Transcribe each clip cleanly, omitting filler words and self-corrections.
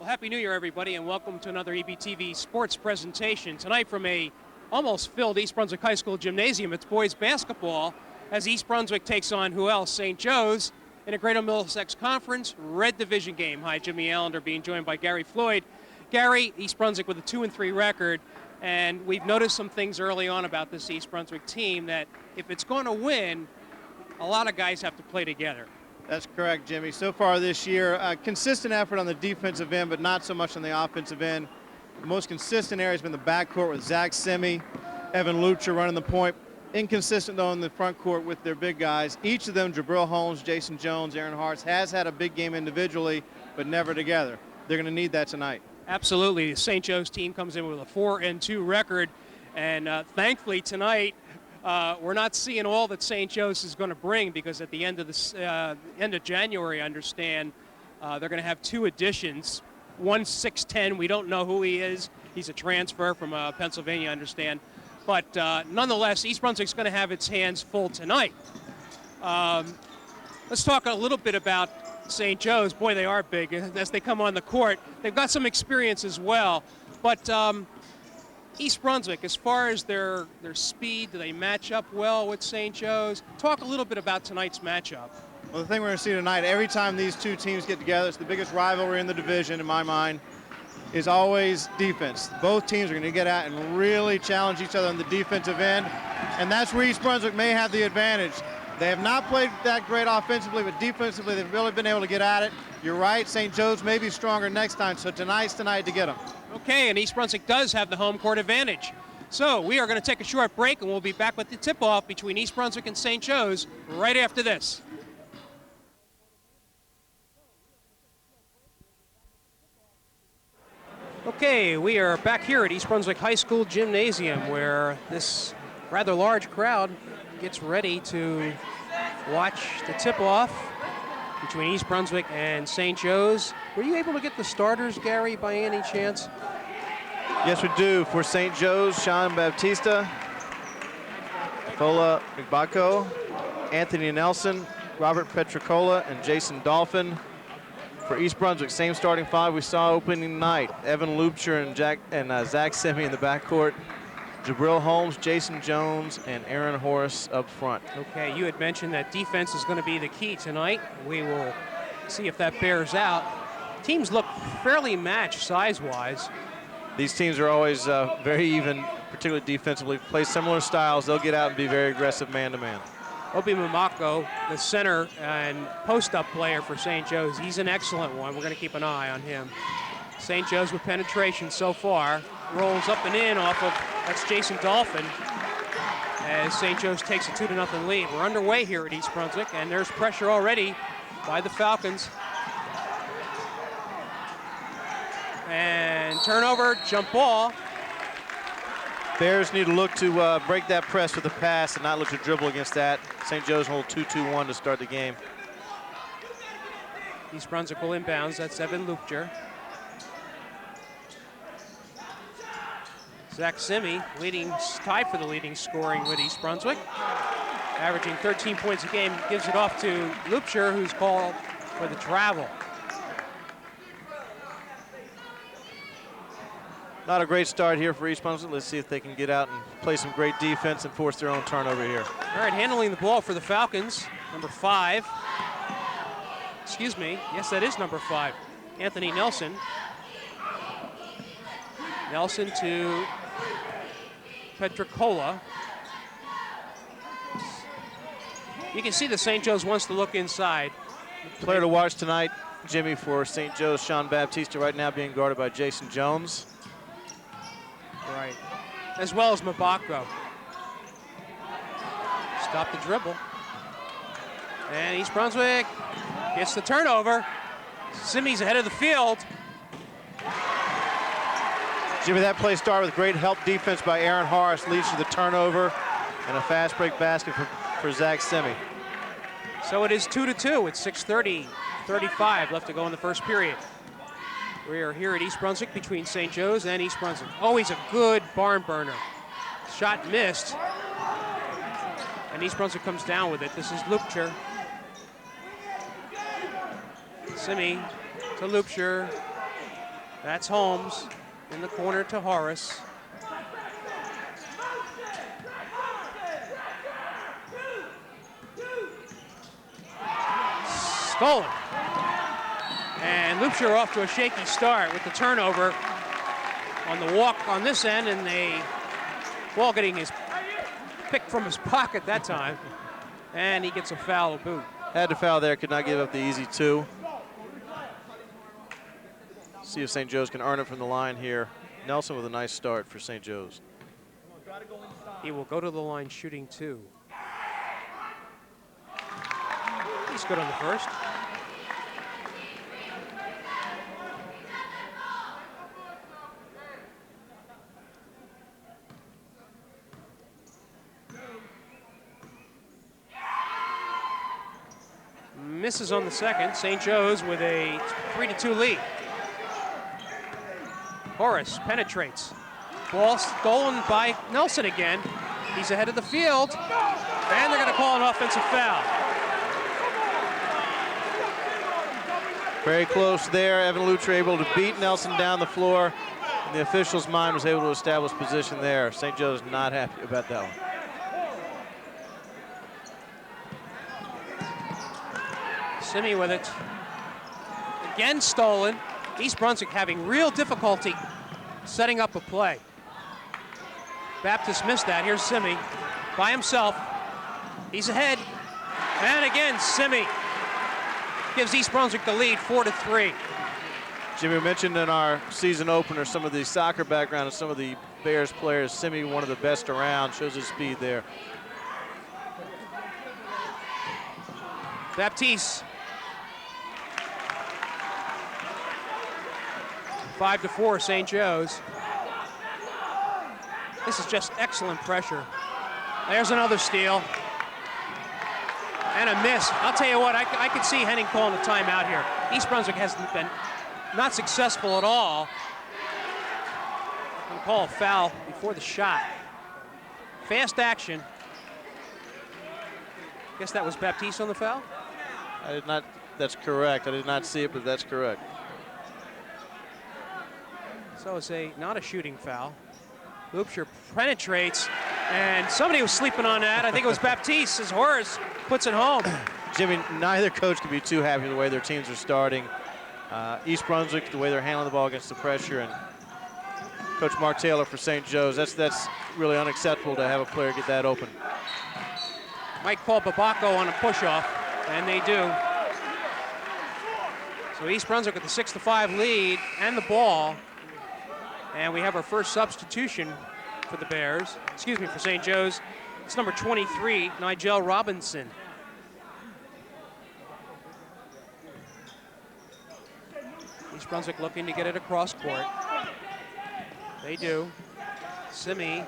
Well, Happy New Year, everybody, and welcome to another EBTV sports presentation. Tonight from a almost filled East Brunswick High School gymnasium, it's boys basketball as East Brunswick takes on who else? St. Joe's in a Greater Middlesex Conference Red Division game. Hi, Jimmy Allinder being joined by Gary Floyd. Gary, East Brunswick with a 2-3 record, and we've noticed some things early on about this East Brunswick team that if it's going to win, a lot of guys have to play together. That's correct, Jimmy. So far this year, consistent effort on the defensive end, but not so much on the offensive end. The most consistent area has been the backcourt with Zach Simi, Evan Lucher running the point. Inconsistent, though, in the front court with their big guys. Each of them, Jabril Holmes, Jason Jones, Aaron Hartz, has had a big game individually, but never together. They're going to need that tonight. Absolutely. The St. Joe's team comes in with a 4-2 record, and thankfully tonight, we're not seeing all that St. Joe's is going to bring, because at the end of January, I understand, they're going to have two additions. One 6'10", we don't know who he is. He's a transfer from Pennsylvania, I understand. But nonetheless, East Brunswick's going to have its hands full tonight. Let's talk a little bit about St. Joe's. Boy, they are big as they come on the court. They've got some experience as well. But East Brunswick, as far as their speed, do they match up well with St. Joe's? Talk a little bit about tonight's matchup. Well, the thing we're going to see tonight, every time these two teams get together, it's the biggest rivalry in the division, in my mind, is always defense. Both teams are going to get out and really challenge each other on the defensive end, and that's where East Brunswick may have the advantage. They have not played that great offensively, but defensively they've really been able to get at it. You're right, St. Joe's may be stronger next time, so tonight's the night to get them. Okay, and East Brunswick does have the home court advantage. So we are going to take a short break, and we'll be back with the tip-off between East Brunswick and St. Joe's right after this. Okay, we are back here at East Brunswick High School Gymnasium, where this rather large crowd gets ready to watch the tip-off between East Brunswick and St. Joe's. Were you able to get the starters, Gary, by any chance? Yes, we do. For St. Joe's, Sean Baptista, Fola Igbako, Anthony Nelson, Robert Petricola, and Jason Dolphin. For East Brunswick, same starting five we saw opening night. Evan Lucher and Zach Simi in the backcourt. Jabril Holmes, Jason Jones, and Aaron Horace up front. Okay, you had mentioned that defense is going to be the key tonight. We will see if that bears out. Teams look fairly matched size-wise. These teams are always very even, particularly defensively. Play similar styles. They'll get out and be very aggressive man-to-man. Obi Mamako, the center and post-up player for St. Joe's, he's an excellent one. We're going to keep an eye on him. St. Joe's with penetration so far. Rolls up and in off of, that's Jason Dolphin, as St. Joe's takes a 2-0 lead. We're underway here at East Brunswick, and there's pressure already by the Falcons. And turnover, jump ball. Bears need to look to break that press with a pass and not look to dribble against that. St. Joe's hold 2-2-1 to start the game. East Brunswick will inbounds. That's Evan Lucher. Zach Simi tied for the leading scoring with East Brunswick. Averaging 13 points a game, gives it off to Lucher, who's called for the travel. Not a great start here for East Brunswick. Let's see if they can get out and play some great defense and force their own turnover here. All right, handling the ball for the Falcons, number 5. Excuse me, yes, that is number 5. Anthony Nelson. Nelson to Petricola. You can see that St. Joe's wants to look inside. Player to watch tonight, Jimmy, for St. Joe's, Sean Baptista, right now being guarded by Jason Jones. Right, as well as Mabako. Stop the dribble. And East Brunswick gets the turnover. Simi's ahead of the field. Jimmy, that play started with great help defense by Aaron Harris, leads to the turnover and a fast break basket for Zach Simi. So it is 2-2 with 6:35 left to go in the first period. We are here at East Brunswick between St. Joe's and East Brunswick. Always a good barn burner. Shot missed. And East Brunswick comes down with it. This is Lucher. Simi to Lucher. That's Holmes in the corner to Horace. Stolen. And Loopshire off to a shaky start with the turnover on the walk on this end, and a ball getting his pick from his pocket that time. And he gets a foul to boot. Had to foul there, could not give up the easy 2. See if St. Joe's can earn it from the line here. Nelson with a nice start for St. Joe's. He will go to the line shooting 2. He's good on the first. Misses on the second. St. Joe's with a 3-2 lead. Horace penetrates. Ball stolen by Nelson again. He's ahead of the field. And they're going to call an offensive foul. Very close there. Evan Lutra able to beat Nelson down the floor. And the official's mind was able to establish position there. St. Joe's not happy about that one. Simi with it. Again stolen. East Brunswick having real difficulty setting up a play. Baptist missed that. Here's Simi by himself. He's ahead. And again, Simi gives East Brunswick the lead, 4-3. Jimmy mentioned in our season opener some of the soccer background of some of the Bears players. Simi, one of the best around, shows his speed there. Baptiste. 5-4, St. Joe's. This is just excellent pressure. There's another steal. And a miss. I'll tell you what, I could see Henning calling a timeout here. East Brunswick has been not successful at all. I'm gonna call a foul before the shot. Fast action. Guess that was Baptiste on the foul? I did not, that's correct. I did not see it, but that's correct. So it's not a shooting foul. Loopshire penetrates, and somebody was sleeping on that. I think it was Baptiste as Horace puts it home. Jimmy, neither coach can be too happy with the way their teams are starting. East Brunswick, the way they're handling the ball against the pressure, and Coach Mark Taylor for St. Joe's. That's really unacceptable to have a player get that open. Might call Babako on a push-off, and they do. So East Brunswick with the 6-5 lead and the ball. And we have our first substitution for the Bears, for St. Joe's. It's number 23, Nigel Robinson. East Brunswick looking to get it across court. They do. Simi,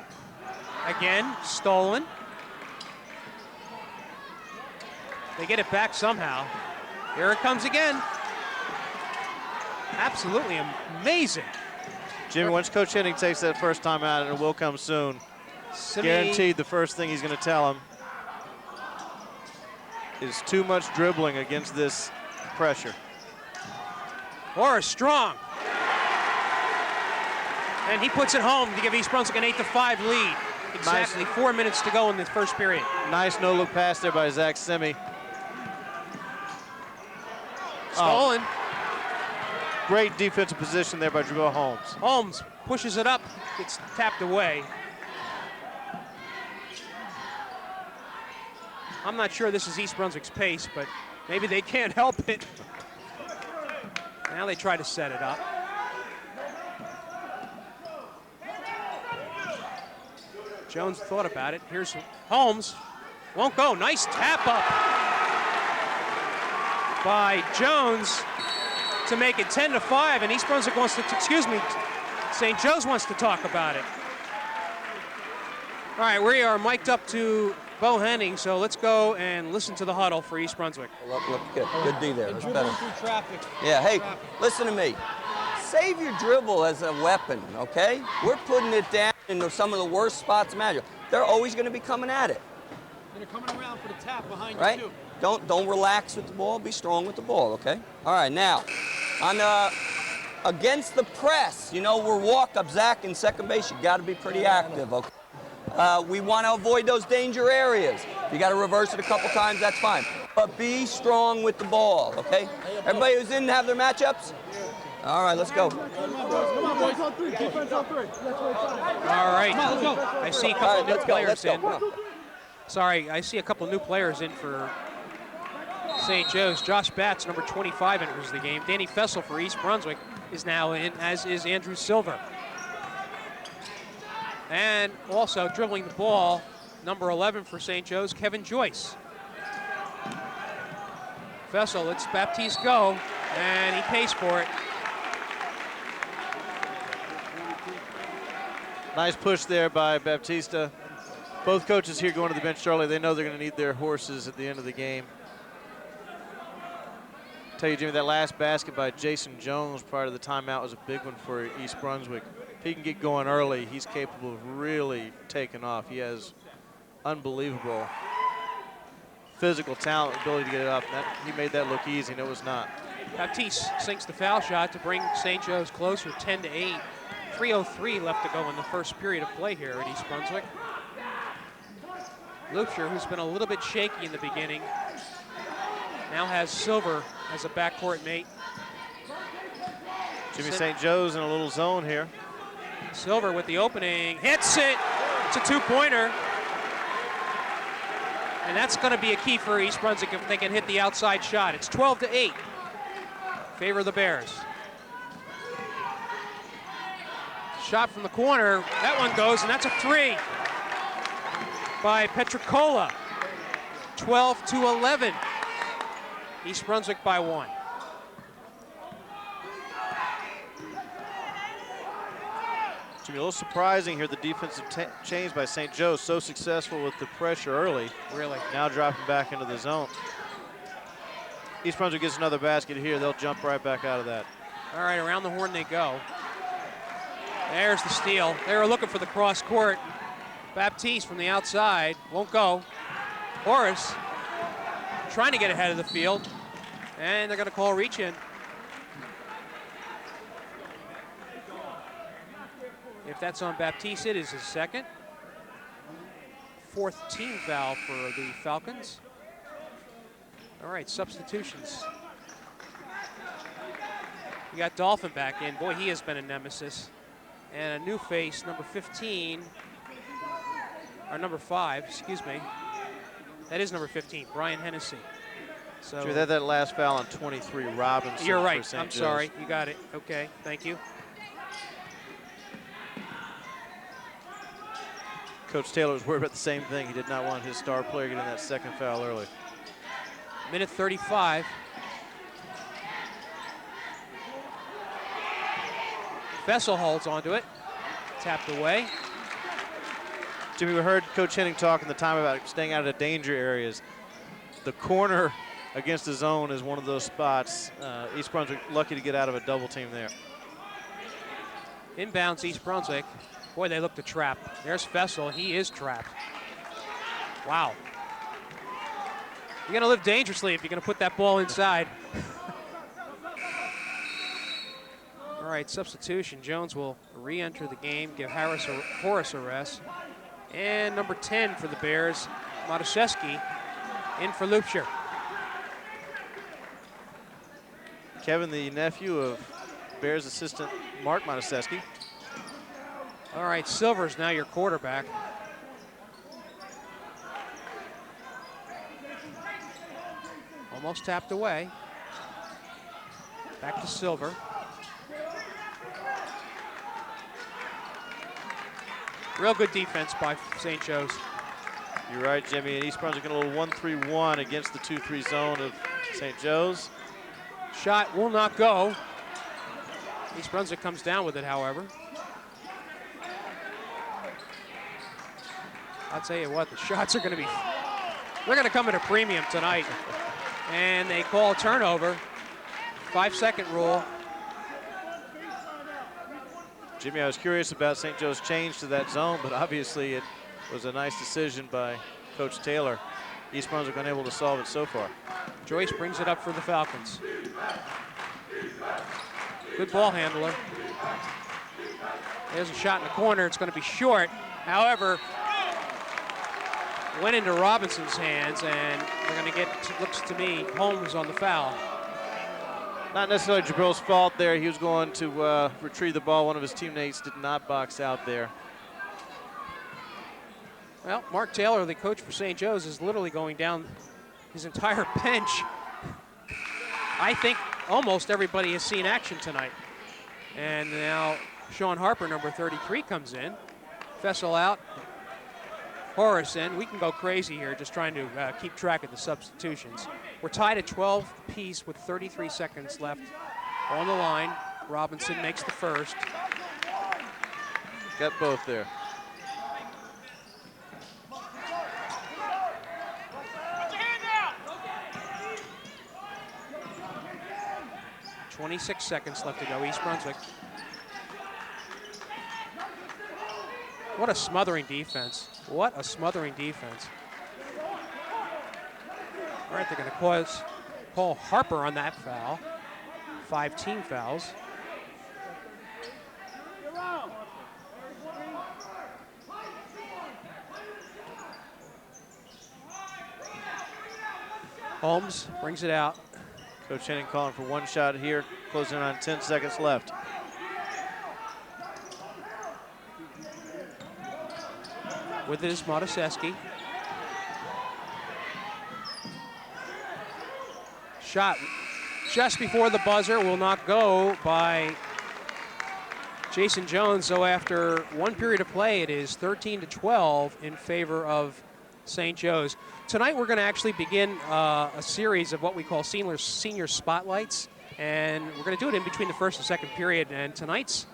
again, stolen. They get it back somehow. Here it comes again. Absolutely amazing. Jimmy, once Coach Henning takes that first time out, and it will come soon, Simi, guaranteed the first thing he's going to tell him is too much dribbling against this pressure. Horace strong. And he puts it home to give East Brunswick an 8-5 lead. Exactly nice. 4 minutes to go in the first period. Nice no-look pass there by Zach Simi. Stolen. Great defensive position there by Jabril Holmes. Holmes pushes it up, gets tapped away. I'm not sure this is East Brunswick's pace, but maybe they can't help it. Now they try to set it up. Jones thought about it. Here's Holmes. Won't go. Nice tap up by Jones to make it 10-5, and East Brunswick wants to, St. Joe's wants to talk about it. All right, we are mic'd up to Bo Henning, so let's go and listen to the huddle for East Brunswick. Look good. Good D there. That's better. Yeah, hey, listen to me. Save your dribble as a weapon, okay? We're putting it down in some of the worst spots imaginable. They're always going to be coming at it. They're coming around for the tap behind right? you, too. Don't relax with the ball. Be strong with the ball, okay? All right, now, on the against the press, you know, we're walk-up, Zach in second base, you got to be pretty active, okay? We want to avoid those danger areas. If you got to reverse it a couple times, that's fine. But be strong with the ball, okay? Everybody who's in have their matchups? All right, let's go. All right. I see a couple new players in. Sorry, I see a couple new players in for St. Joe's. Josh Batts, number 25, enters the game. Danny Fessel for East Brunswick is now in, as is Andrew Silver. And also dribbling the ball, number 11 for St. Joe's, Kevin Joyce. Fessel lets Baptiste go, and he pays for it. Nice push there by Baptista. Both coaches here going to the bench early. They know they're going to need their horses at the end of the game. Tell you, Jimmy, that last basket by Jason Jones prior to the timeout was a big one for East Brunswick. If he can get going early, he's capable of really taking off. He has unbelievable physical talent, ability to get it up. He made that look easy, and it was not. Baptiste sinks the foul shot to bring St. Joe's closer, 10-8. 3:03 left to go in the first period of play here at East Brunswick. Loupsher, who's been a little bit shaky in the beginning, now has Silver as a backcourt mate. Jimmy St. Joe's in a little zone here. Silver with the opening, hits it. It's a two-pointer. And that's going to be a key for East Brunswick if they can hit the outside shot. It's 12-8. Favor of the Bears. Shot from the corner, that one goes, and that's a three by Petricola. 12-11. East Brunswick by 1. Jimmy, a little surprising here, the defensive change by St. Joe's, so successful with the pressure early. Really? Now dropping back into the zone. East Brunswick gets another basket here, they'll jump right back out of that. All right, around the horn they go. There's the steal. They were looking for the cross court. Baptiste from the outside, won't go. Horace trying to get ahead of the field, and they're going to call reach in. If that's on Baptiste, it is his second. Fourth team foul for the Falcons. All right, substitutions. We got Dolphin back in. Boy, he has been a nemesis. And a new face, number 15, or number 5, excuse me. That is number 15, Brian Hennessy. So Jimmy, that last foul on 23, Robinson. You're right, for I'm St. sorry, Joe's. you got it. Okay, thank you. Coach Taylor was worried about the same thing. He did not want his star player getting that second foul early. Minute 35. Fessel holds onto it, tapped away. Jimmy, we heard Coach Henning talk in the time about staying out of danger areas. The corner against the zone is one of those spots. East Brunswick lucky to get out of a double team there. Inbounds East Brunswick. Boy, they look to trap. There's Fessel, he is trapped. Wow. You're gonna live dangerously if you're gonna put that ball inside. All right, substitution. Jones will re-enter the game, give Horace a rest. And number 10 for the Bears, Matuszewski, in for Loupsher. Kevin, the nephew of Bears assistant Mark Matuszewski. All right, Silver's now your quarterback. Almost tapped away. Back to Silver. Real good defense by St. Joe's. You're right, Jimmy. And East Brunswick in a little 1-3-1 against the 2-3 zone of St. Joe's. Shot will not go. East Brunswick comes down with it, however. I'll tell you what, the shots are going to be, they're going to come at a premium tonight. And they call a turnover. 5-second rule. Jimmy, I was curious about St. Joe's change to that zone, but obviously it was a nice decision by Coach Taylor. East Brunswick unable to solve it so far. Joyce brings it up for the Falcons. Good ball handler. There's a shot in the corner. It's going to be short. However, went into Robinson's hands, and they're going to get, looks to me, Holmes on the foul. Not necessarily Jabril's fault there. He was going to retrieve the ball. One of his teammates did not box out there. Well, Mark Taylor, the coach for St. Joe's, is literally going down his entire bench. I think almost everybody has seen action tonight. And now Sean Harper, number 33, comes in. Fessel out. Horace in. We can go crazy here just trying to keep track of the substitutions. We're tied at 12 apiece with 33 seconds left on the line. Robinson makes the first. Got both there. .26 seconds left to go, East Brunswick. What a smothering defense. What a smothering defense. All right, they're going to call Harper on that foul. 5 team fouls. Holmes brings it out. Coach Henning calling for one shot here, closing on 10 seconds left. With it is Matuszewski. Shot just before the buzzer will not go by Jason Jones. So after one period of play, it is 13-12 in favor of St. Joe's. Tonight we're going to actually begin a series of what we call senior spotlights, and we're going to do it in between the first and second period. And tonight's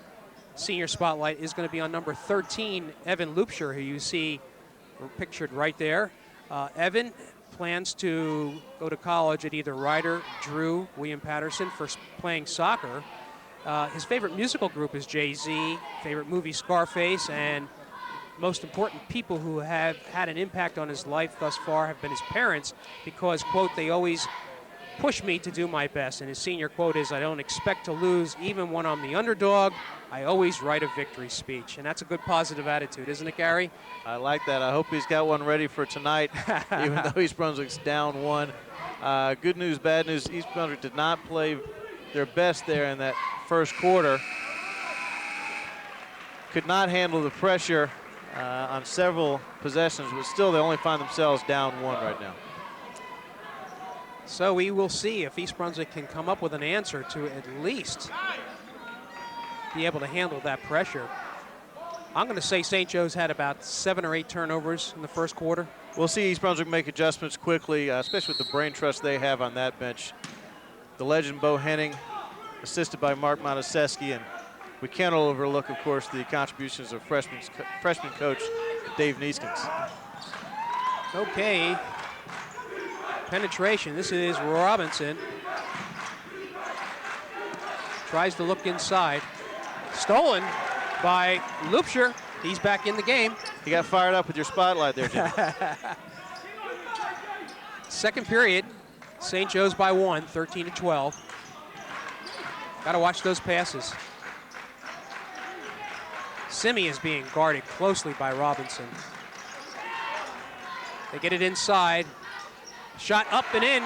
senior spotlight is going to be on number 13, Evan Loopshire, who you see pictured right there. Evan plans to go to college at either Ryder, Drew, William Patterson for playing soccer. His favorite musical group is Jay-Z, favorite movie Scarface, and most important people who have had an impact on his life thus far have been his parents because, quote, they always push me to do my best. And his senior quote is, I don't expect to lose even when I'm the underdog. I always write a victory speech. And that's a good positive attitude, isn't it, Gary? I like that. I hope he's got one ready for tonight, even though East Brunswick's down one. Good news, bad news, East Brunswick did not play their best there in that first quarter. Could not handle the pressure on several possessions, but still they only find themselves down one right now. So we will see if East Brunswick can come up with an answer to at least be able to handle that pressure. I'm going to say St. Joe's had about 7 or 8 turnovers in the first quarter. We'll see East Brunswick make adjustments quickly, especially with the brain trust they have on that bench. The legend Bo Henning, assisted by Mark Matuszewski, and we can't overlook, of course, the contributions of freshman coach Dave Neeskens. Okay. Penetration. This is Robinson. Tries to look inside. Stolen by Loopshire. He's back in the game. You got fired up with your spotlight there, Jim. Second period. St. Joe's by 1, 13-12. Got to watch those passes. Simi is being guarded closely by Robinson. They get it inside. Shot up and in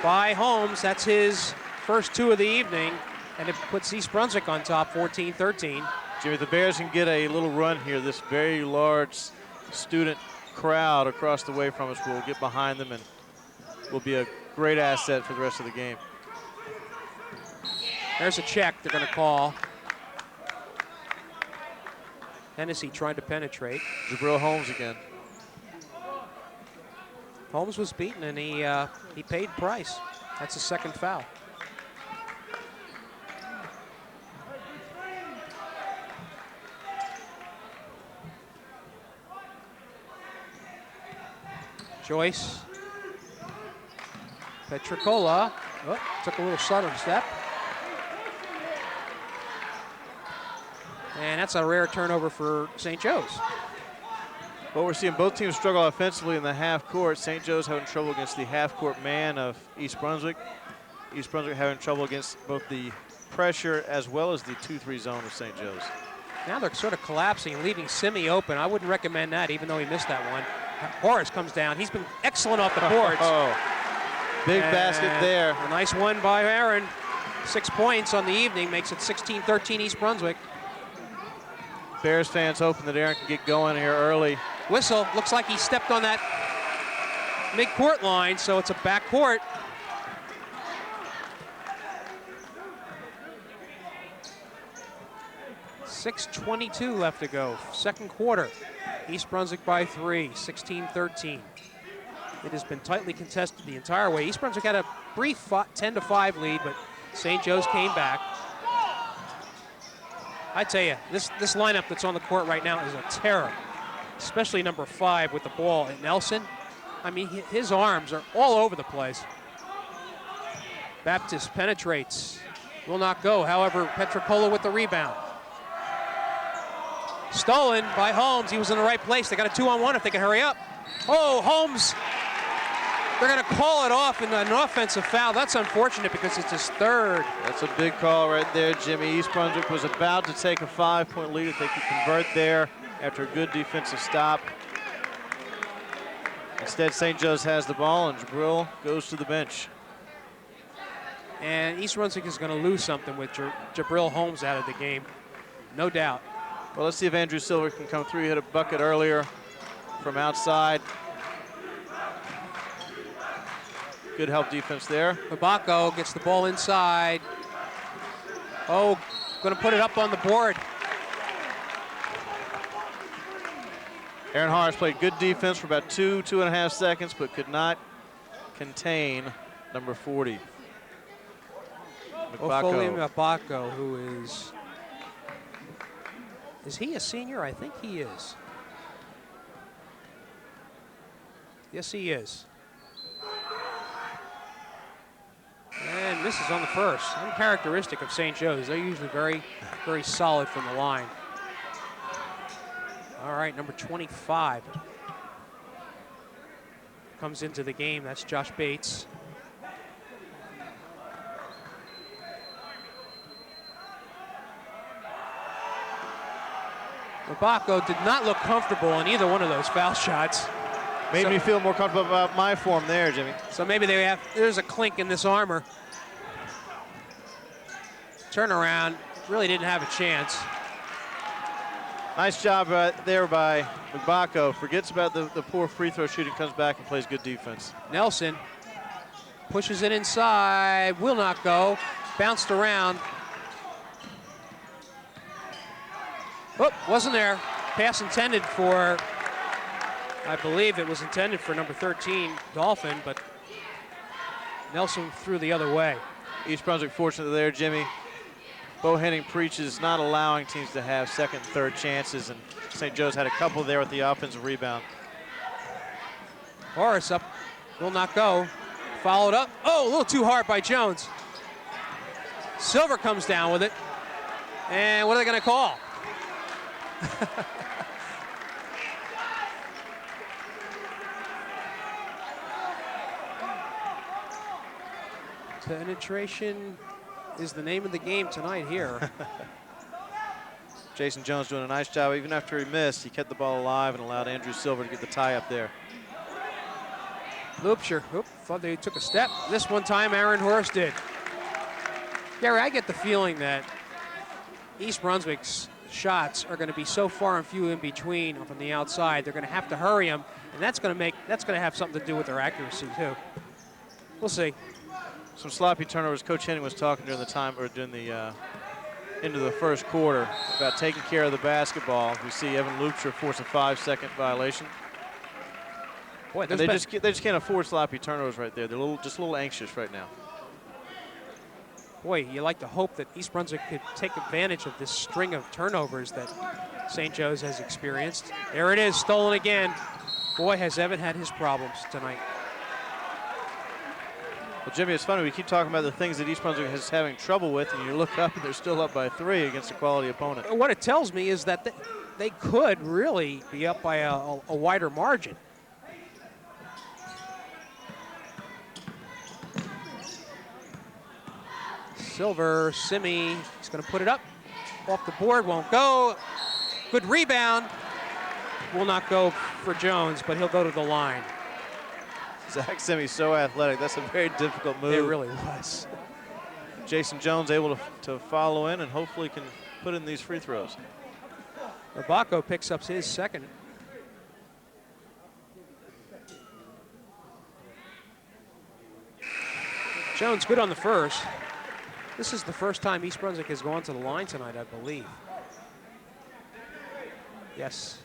by Holmes. That's his first 2 of the evening, and it puts East Brunswick on top, 14-13. Jimmy, the Bears can get a little run here. This very large student crowd across the way from us will get behind them and will be a great asset for the rest of the game. There's a check they're going to call. Hennessy trying to penetrate. Jabril Holmes again. Holmes was beaten, and he paid price. That's his second foul. Joyce. Petricola. Oh, took a little southern step. And that's a rare turnover for St. Joe's. Well, we're seeing both teams struggle offensively in the half court. St. Joe's having trouble against the half court man of East Brunswick. East Brunswick having trouble against both the pressure as well as the 2-3 zone of St. Joe's. Now they're sort of collapsing, leaving Simi open. I wouldn't recommend that, even though he missed that one. Horace comes down. He's been excellent off the boards. Big basket there. A nice one by Aaron. 6 points on the evening, makes it 16-13 East Brunswick. Bears fans hoping that Aaron can get going here early. Whistle, looks like he stepped on that mid-court line, so it's a back court. .6:22 left to go, second quarter. East Brunswick by 3, 16-13. It has been tightly contested the entire way. East Brunswick had a brief 10-5 lead, but St. Joe's came back. I tell you, this lineup that's on the court right now is a terror, especially number 5 with the ball. And Nelson, I mean, his arms are all over the place. Baptist penetrates, will not go. However, Petropola with the rebound. Stolen by Holmes. He was in the right place. They got a 2-on-1 if they can hurry up. Oh, Holmes. They're going to call it off in an offensive foul. That's unfortunate because it's his third. That's a big call right there, Jimmy. East Brunswick was about to take a 5-point lead if they could convert there after a good defensive stop. Instead, St. Joe's has the ball, and Jabril goes to the bench. And East Brunswick is going to lose something with Jabril Holmes out of the game, no doubt. Well, let's see if Andrew Silver can come through. He hit a bucket earlier from outside. Good help defense there. Babako gets the ball inside. Oh, going to put it up on the board. Aaron Harris played good defense for about 2.5 seconds, but could not contain number 40. Babako, who is he a senior? I think he is. Yes, he is. And misses on the first. Uncharacteristic of St. Joe's. They're usually very, very solid from the line. All right, number 25 comes into the game. That's Josh Bates. Babako did not look comfortable in either one of those foul shots. Made me feel more comfortable about my form there, Jimmy. So maybe there's a clink in this armor. Turnaround, really didn't have a chance. Nice job there by Babako. Forgets about the poor free throw shooting, comes back and plays good defense. Nelson pushes it inside, will not go, bounced around. Oh, wasn't there. Pass intended for, I believe it was intended for number 13, Dolphin, but Nelson threw the other way. East Brunswick fortunate there, Jimmy. Bo Henning preaches not allowing teams to have second and third chances, and St. Joe's had a couple there with the offensive rebound. Horace up, will not go. Followed up. Oh, a little too hard by Jones. Silver comes down with it. And what are they going to call? Penetration is the name of the game tonight here. Jason Jones doing a nice job. Even after he missed, he kept the ball alive and allowed Andrew Silver to get the tie up there. Loopsher, thought they took a step. This one time, Aaron Horace did. Gary, I get the feeling that East Brunswick's shots are going to be so far and few in between from the outside. They're going to have to hurry them, and that's going to have something to do with their accuracy too. We'll see. Some sloppy turnovers. Coach Henning was talking during the time, or during the into the first quarter, about taking care of the basketball. We see Evan Loopsher force a 5-second violation. Boy, they just can't afford sloppy turnovers right there. They're just a little anxious right now. Boy, you like to hope that East Brunswick could take advantage of this string of turnovers that St. Joe's has experienced. There it is, stolen again. Boy, has Evan had his problems tonight. Well, Jimmy, it's funny. We keep talking about the things that East Brunswick is having trouble with, and you look up and they're still up by 3 against a quality opponent. What it tells me is that they could really be up by a wider margin. Silver, Simi, he's going to put it up. Off the board, won't go. Good rebound. Will not go for Jones, but he'll go to the line. Zach Simi's so athletic. That's a very difficult move. It really was. Jason Jones able to follow in and hopefully can put in these free throws. Mabako picks up his second. Jones good on the first. This is the first time East Brunswick has gone to the line tonight, I believe. Yes.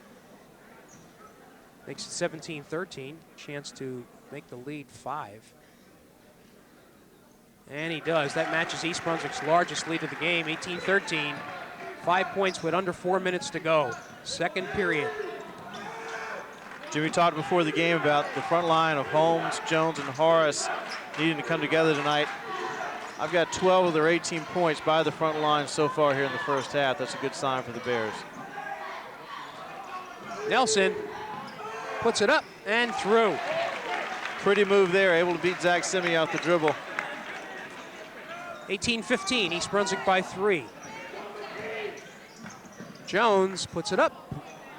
Makes it 17-13. Chance to make the lead 5. And he does. That matches East Brunswick's largest lead of the game, 18-13. 5 points with under 4 minutes to go. Second period. Jimmy talked before the game about the front line of Holmes, Jones, and Horace needing to come together tonight. I've got 12 of their 18 points by the front line so far here in the first half. That's a good sign for the Bears. Nelson puts it up and through. Pretty move there, able to beat Zach Simi off the dribble. 18-15, East Brunswick by 3. Jones puts it up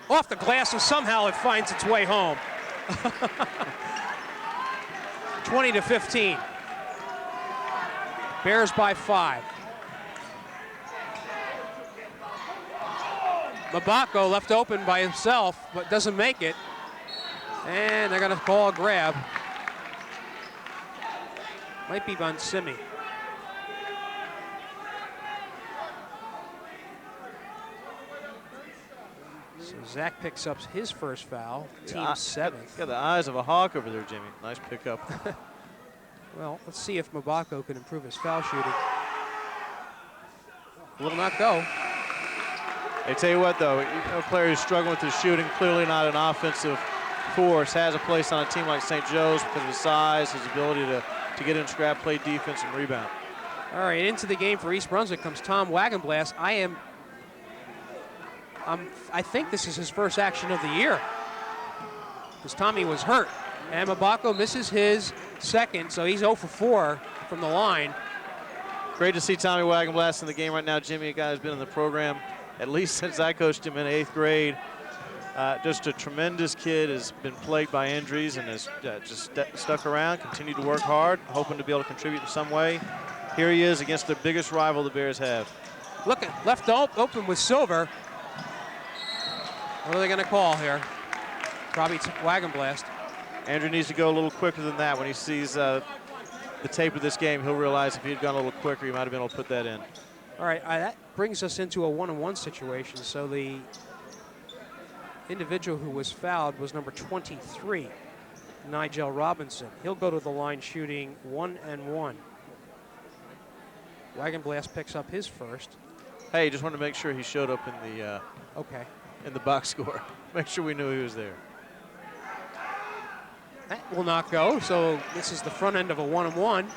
off the glass and somehow it finds its way home. 20-15. Bears by 5. Mabako left open by himself, but doesn't make it. And they're gonna call a grab. Might be on Simi. So Zach picks up his first foul, team 7th. Got the eyes of a hawk over there, Jimmy. Nice pickup. Well, let's see if Mabako can improve his foul shooting. Will not go. I tell you what, though, a player who's struggling with his shooting, clearly not an offensive force, has a place on a team like St. Joe's because of his size, his ability to get in scrap, play defense, and rebound. All right, into the game for East Brunswick comes Tom Wagenblast. I think this is his first action of the year because Tommy was hurt. And Mabako misses his second, so he's 0 for 4 from the line. Great to see Tommy Wagenblast in the game right now. Jimmy, a guy who's been in the program at least since I coached him in 8th grade. Just a tremendous kid, has been plagued by injuries and has just stuck around, continued to work hard, hoping to be able to contribute in some way. Here he is against the biggest rival the Bears have. Look at left open with Silver. What are they going to call here? Probably Wagenblast. Andrew needs to go a little quicker than that. When he sees the tape of this game, he'll realize if he had gone a little quicker, he might have been able to put that in. All right, that brings us into a 1-on-1 situation. So the individual who was fouled was number 23, Nigel Robinson. He'll go to the line shooting 1-and-1. Wagenblast picks up his first. Hey, just wanted to make sure he showed up in the in the box score. Make sure we knew he was there. That will not go, so this is the front end of a 1-on-1.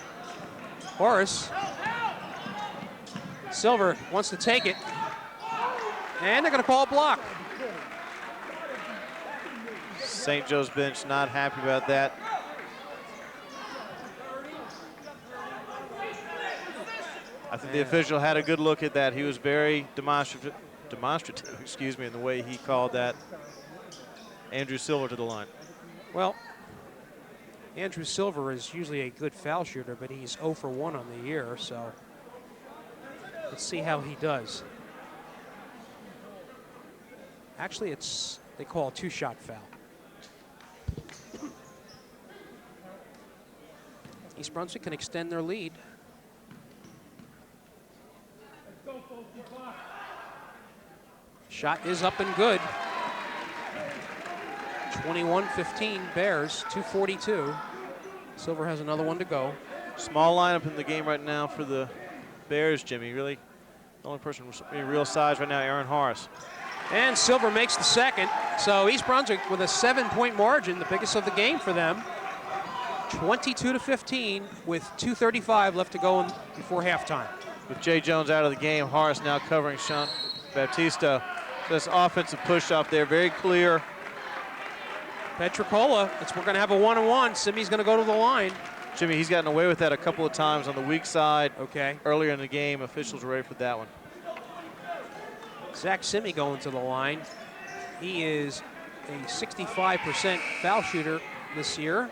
Horace. Silver wants to take it. And they're going to call a block. St. Joe's bench not happy about that. I think the official had a good look at that. He was very demonstrative, excuse me, in the way he called that. Andrew Silver to the line. Well, Andrew Silver is usually a good foul shooter, but he's 0 for 1 on the year, so let's see how he does. Actually, they call a 2-shot foul. East Brunswick can extend their lead. Shot is up and good. 21-15 Bears, 2:42. Silver has another one to go. Small lineup in the game right now for the Bears, Jimmy. Really, the only person with real size right now, Aaron Horace. And Silver makes the second. So East Brunswick with a 7-point margin, the biggest of the game for them. 22-15 with 2:35 left to go before halftime. With Jay Jones out of the game, Horace now covering Sean Baptista. This offensive push off there, very clear. Petricola, we're going to have a 1-on-1. Simi's going to go to the line. Jimmy, he's gotten away with that a couple of times on the weak side. Okay. Earlier in the game, officials were ready for that one. Zach Simi going to the line. He is a 65% foul shooter this year.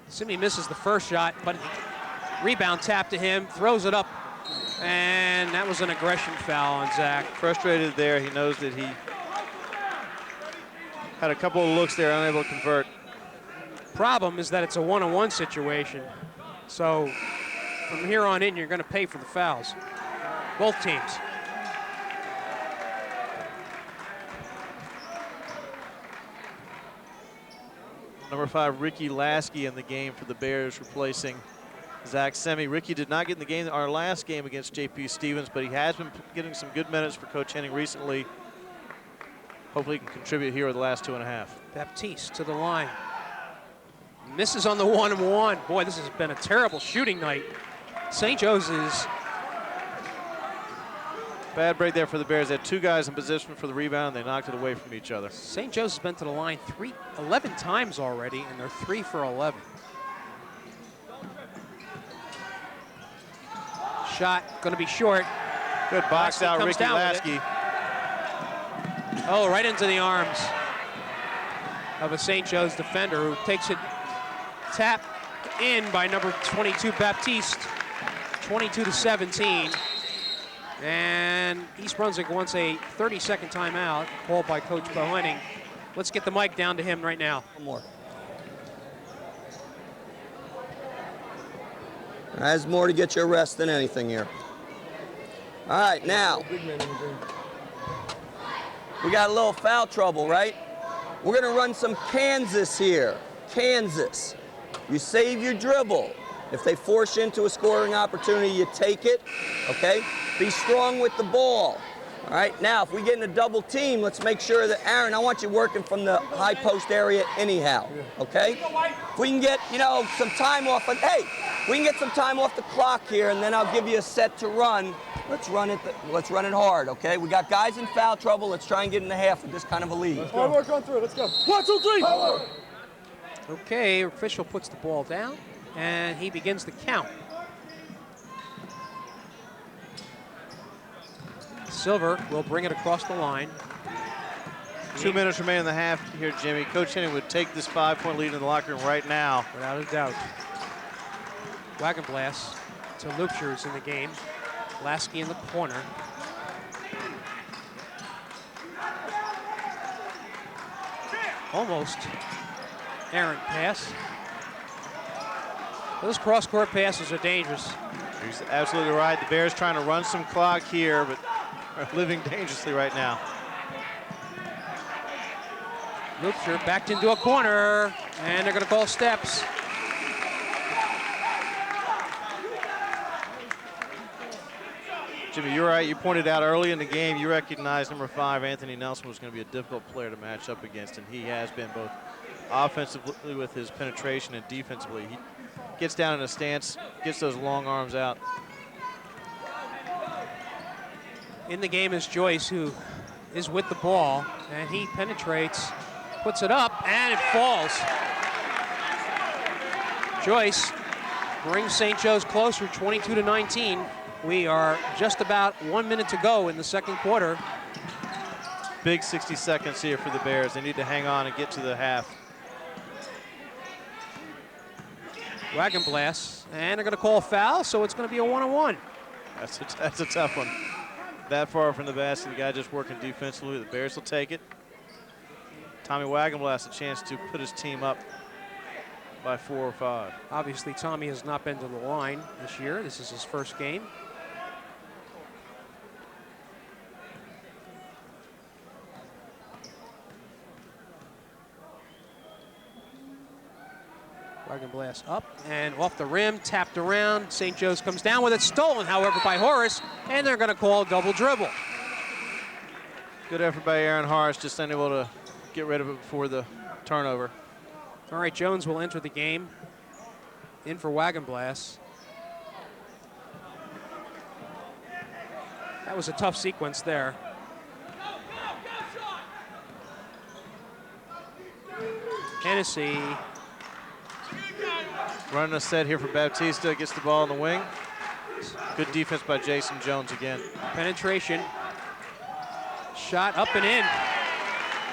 Simi misses the first shot, but rebound tap to him, throws it up, and that was an aggression foul on Zach. Frustrated there. He knows that he had a couple of looks there, unable to convert. Problem is that it's a one-on-one situation. So from here on in, you're going to pay for the fouls. Both teams. Number 5, Ricky Lasky in the game for the Bears, replacing Zach Semi. Ricky did not get in the game our last game against JP Stevens, but he has been getting some good minutes for Coach Henning recently. Hopefully he can contribute here with the last 2.5. Baptiste to the line. Misses on the 1-and-1. Boy, this has been a terrible shooting night. St. Joe's is... Bad break there for the Bears. They had 2 guys in position for the rebound, and they knocked it away from each other. St. Joe's has been to the line 11 times already, and they're 3 for 11. Shot going to be short. Good box Lasky out, comes Ricky down with Lasky. Oh, right into the arms of a St. Joe's defender who takes it tap in by number 22, Baptiste, 22-17. And East Brunswick wants a 30-second timeout called by Coach Bowenning. Let's get the mic down to him right now. One more. There's more to get you a rest than anything here. All right, now. We got a little foul trouble, right? We're going to run some Kansas here. Kansas. You save your dribble. If they force you into a scoring opportunity, you take it, okay? Be strong with the ball. All right, now, if we get in a double team, let's make sure that, Aaron, I want you working from the high post area anyhow, okay? If we can get, you know, some time off, we can get some time off the clock here, and then I'll give you a set to run. Let's run it hard, okay? We got guys in foul trouble. Let's try and get in the half with this kind of a lead. Hard work on through. Let's go. 1, 2, 3. Power. Okay, official puts the ball down, and he begins the count. Silver will bring it across the line. 2 minutes remain in the half here, Jimmy. Coach Henning would take this 5-point lead in the locker room right now. Without a doubt. Wagon blast to Lupscher's in the game. Lasky in the corner. Almost errant pass. Those cross-court passes are dangerous. He's absolutely right. The Bears trying to run some clock here, but are living dangerously right now. Lupscher backed into a corner, and they're going to call steps. Jimmy, you're right. You pointed out early in the game, you recognized number 5, Anthony Nelson, was going to be a difficult player to match up against, and he has been both offensively with his penetration and defensively. He gets down in a stance, gets those long arms out. In the game is Joyce, who is with the ball, and he penetrates, puts it up, and it falls. Joyce brings St. Joe's closer, 22-19. We are just about 1 minute to go in the second quarter. Big 60 seconds here for the Bears. They need to hang on and get to the half. Wagon blast, and they're going to call a foul, so it's going to be a 1-on-1. That's a tough one. That far from the basket, the guy just working defensively. The Bears will take it. Tommy Wagenblast a chance to put his team up by 4 or 5. Obviously, Tommy has not been to the line this year. This is his first game. Wagon blast up and off the rim, tapped around. St. Joe's comes down with it, stolen, however, by Horace, and they're going to call a double dribble. Good effort by Aaron Horace, just unable to get rid of it before the turnover. All right, Jones will enter the game. In for Wagon Blast. That was a tough sequence there. Hennessy. Running a set here for Baptista, gets the ball in the wing. Good defense by Jason Jones again. Penetration. Shot up and in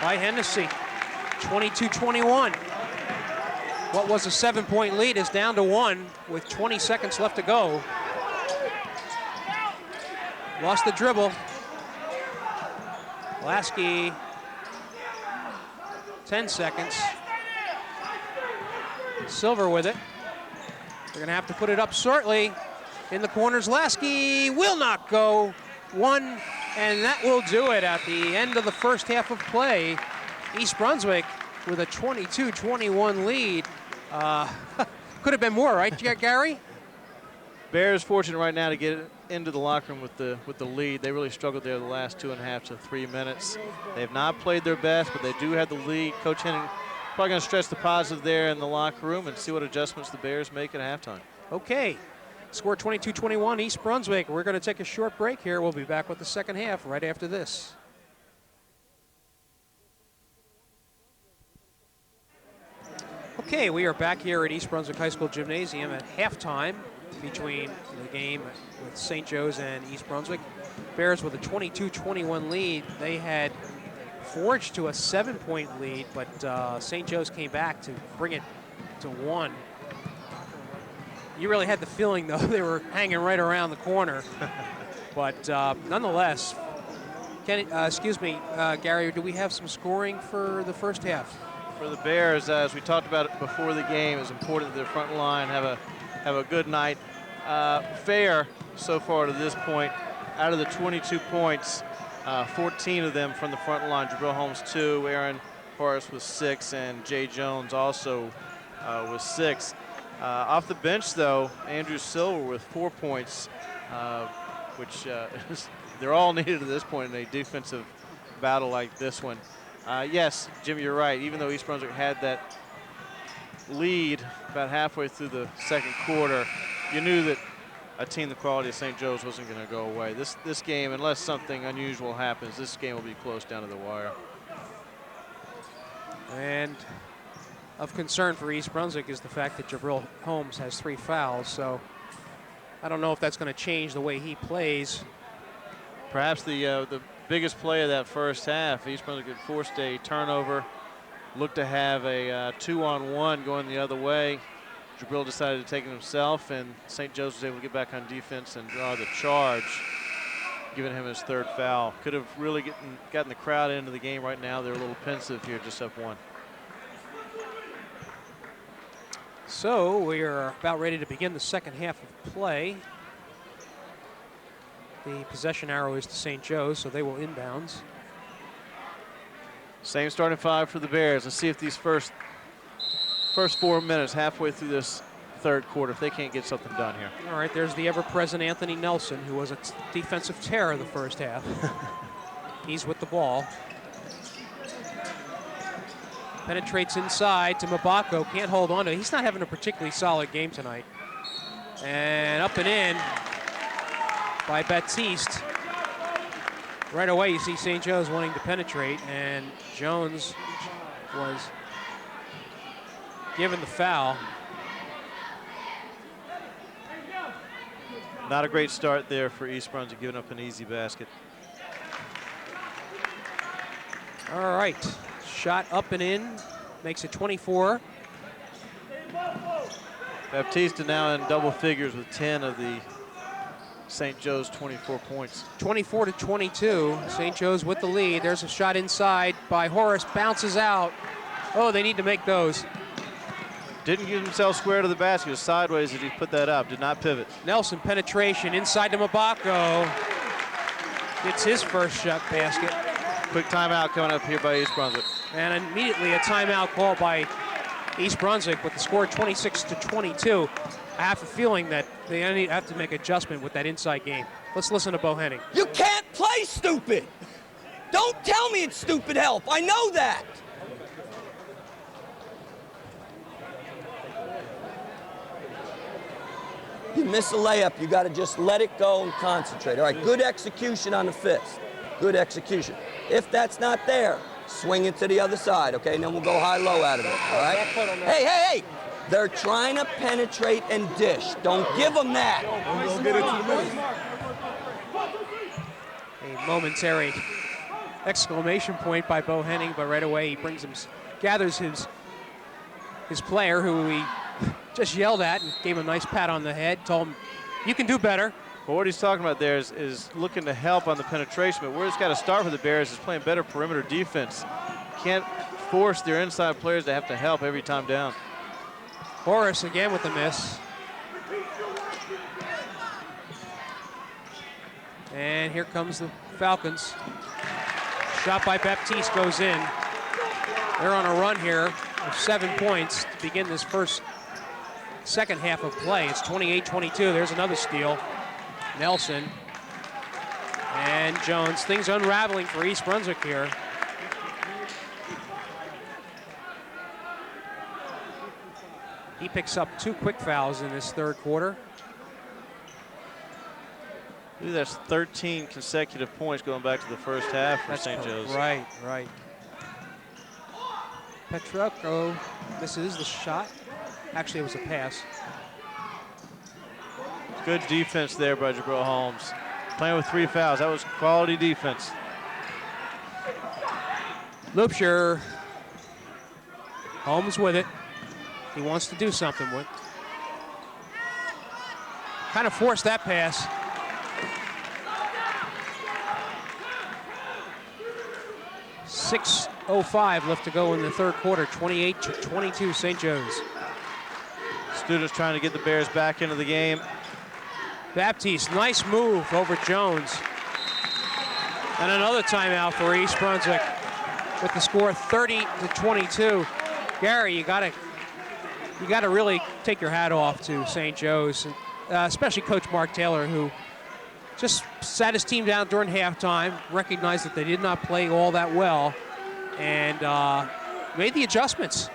by Hennessy. 22-21. What was a 7-point lead is down to 1 with 20 seconds left to go. Lost the dribble. Lasky, 10 seconds. Silver with it. They're gonna have to put it up shortly. In the corners, Lasky will not go. 1, and that will do it at the end of the first half of play. East Brunswick with a 22-21 lead. Could have been more, right, Gary? Bears fortunate right now to get into the locker room with the lead. They really struggled there the last 2.5 to 3 minutes. They have not played their best, but they do have the lead. Coach Henning probably going to stress the positive there in the locker room and see what adjustments the Bears make at halftime. Okay. Score 22-21, East Brunswick. We're going to take a short break here. We'll be back with the second half right after this. Okay, we are back here at East Brunswick High School Gymnasium at halftime between the game with St. Joe's and East Brunswick. Bears with a 22-21 lead. They had forged to a 7-point lead, but St. Joe's came back to bring it to 1. You really had the feeling, though, they were hanging right around the corner. But nonetheless, Gary, do we have some scoring for the first half? For the Bears, as we talked about it before the game, it's important that their front line have a good night. Fair so far to this point. Out of the 22 points, 14 of them from the front line. Jabril Holmes 2, Aaron Horace was 6, and Jay Jones also was 6. Off the bench, though, Andrew Silver with 4 points, which they're all needed at this point in a defensive battle like this one. Yes, Jim, you're right. Even though East Brunswick had that lead about halfway through the second quarter, you knew that a team the quality of St. Joe's wasn't going to go away. This game, unless something unusual happens, this game will be close down to the wire. And of concern for East Brunswick is the fact that Jabril Holmes has 3 fouls, so I don't know if that's going to change the way he plays. Perhaps the biggest play of that first half, East Brunswick had forced a turnover, looked to have a 2-on-1 going the other way. Jabril decided to take it himself, and St. Joe's was able to get back on defense and draw the charge, giving him his 3rd foul. Could have really gotten the crowd into the game right now. They're a little pensive here, just up 1. So we are about ready to begin the second half of play. The possession arrow is to St. Joe's, so they will inbounds. Same starting 5 for the Bears. Let's see if these first 4 minutes, halfway through this third quarter, if they can't get something done here. All right, there's the ever-present Anthony Nelson, who was a defensive terror the first half. He's with the ball. Penetrates inside to Mabako, can't hold on to it. He's not having a particularly solid game tonight. And up and in by Baptiste. Right away you see St. Joe's wanting to penetrate, and Jones was given the foul. Not a great start there for East Brunswick, giving up an easy basket. All right, shot up and in, makes it 24. Baptista now in double figures with 10 of the St. Joe's 24 points. 24-22, St. Joe's with the lead. There's a shot inside by Horace, bounces out. Oh, they need to make those. Didn't get himself square to the basket, sideways as he put that up, did not pivot. Nelson penetration inside to Mabako. Gets his first shot basket. Quick timeout coming up here by East Brunswick. And immediately a timeout call by East Brunswick with the score 26-22. I have a feeling that they have to make adjustment with that inside game. Let's listen to Bo Henning. You can't play stupid. Don't tell me it's stupid help. I know that. You miss a layup, you got to just let it go and concentrate. All right, good execution on the fist. Good execution. If that's not there, swing it to the other side, okay? And then we'll go high-low out of it, all right? Hey, hey, hey! They're trying to penetrate and dish. Don't give them that. A momentary exclamation point by Bo Henning, but right away he gathers his player, who he just yelled at and gave him a nice pat on the head, told him, you can do better. Well, what he's talking about there is looking to help on the penetration, but where it's got to start for the Bears is playing better perimeter defense. Can't force their inside players to have to help every time down. Horace again with the miss. And here comes the Falcons. Shot by Baptiste goes in. They're on a run here of 7 points to begin this second half of play. It's 28-22. There's another steal. Nelson and Jones. Things unraveling for East Brunswick here. He picks up 2 quick fouls in this third quarter. I believe that's 13 consecutive points going back to the first half for St. Joe's. Right, right. Petrucco misses the shot. Actually, it was a pass. Good defense there by Jabril Holmes. Playing with 3 fouls. That was quality defense. Loopshire. Holmes with it. He wants to do something with. Kind of forced that pass. .6:05 left to go in the third quarter. 28-22 St. Joe's. Students trying to get the Bears back into the game. Baptiste, nice move over Jones. And another timeout for East Brunswick with the score 30-22. Gary, you gotta really take your hat off to St. Joe's, especially Coach Mark Taylor, who just sat his team down during halftime, recognized that they did not play all that well, and made the adjustments.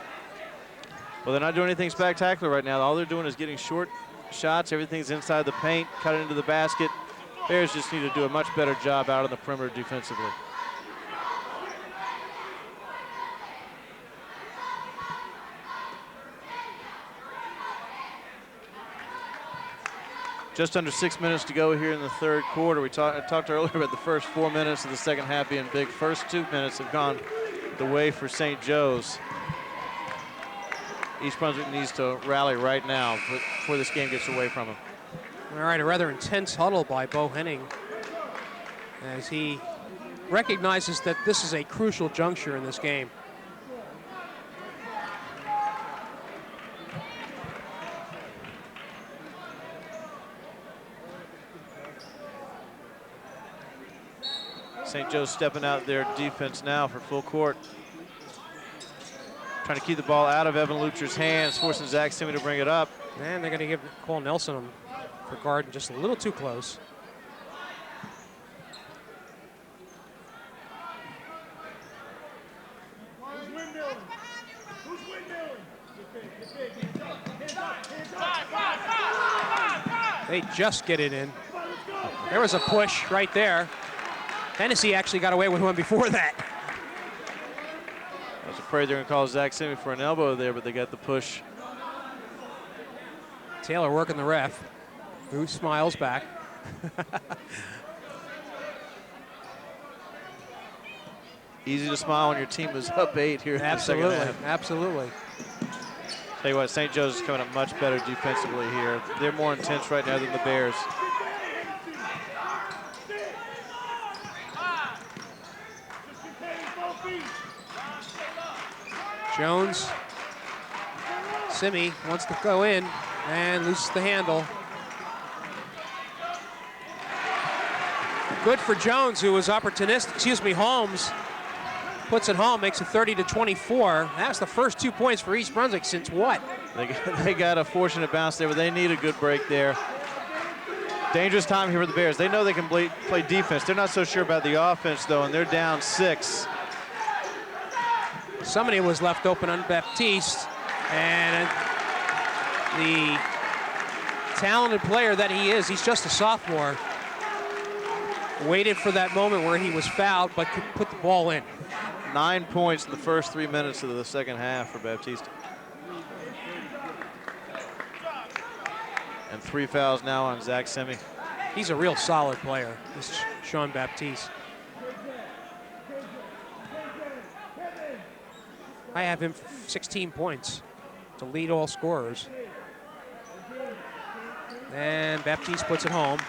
Well, they're not doing anything spectacular right now. All they're doing is getting short shots. Everything's inside the paint, cut it into the basket. Bears just need to do a much better job out on the perimeter defensively. Just under 6 minutes to go here in the third quarter. I talked earlier about the first 4 minutes of the second half being big. First 2 minutes have gone the way for St. Joe's. East Brunswick needs to rally right now before this game gets away from them. All right, a rather intense huddle by Bo Henning as he recognizes that this is a crucial juncture in this game. St. Joe's stepping out their defense now for full court. Trying to keep the ball out of Evan Lucher's hands, forcing Zach Simi to bring it up. And they're going to call Nelson for guarding just a little too close. They just get it in. There was a push right there. Hennessy actually got away with one before that. I was afraid they're going to call Zach Simi for an elbow there, but they got the push. Taylor working the ref, who smiles back. Easy to smile when your team is up 8 here in the second half. Absolutely. Tell you what, St. Joe's is coming up much better defensively here. They're more intense right now than the Bears. Jones. Simi wants to go in and loses the handle. Good for Jones, who was opportunistic. Holmes puts it home, makes it 30-24. That's the first 2 points for East Brunswick since what? They got a fortunate bounce there, but they need a good break there. Dangerous time here for the Bears. They know they can play defense. They're not so sure about the offense, though, and they're down 6. Somebody was left open on Baptiste, and the talented player that he is. He's just a sophomore. Waited for that moment where he was fouled, but could put the ball in. 9 points in the first 3 minutes of the second half for Baptiste. And 3 fouls now on Zach Semi. He's a real solid player, this Sean Baptiste. I have him for 16 points to lead all scorers. And Baptiste puts it home.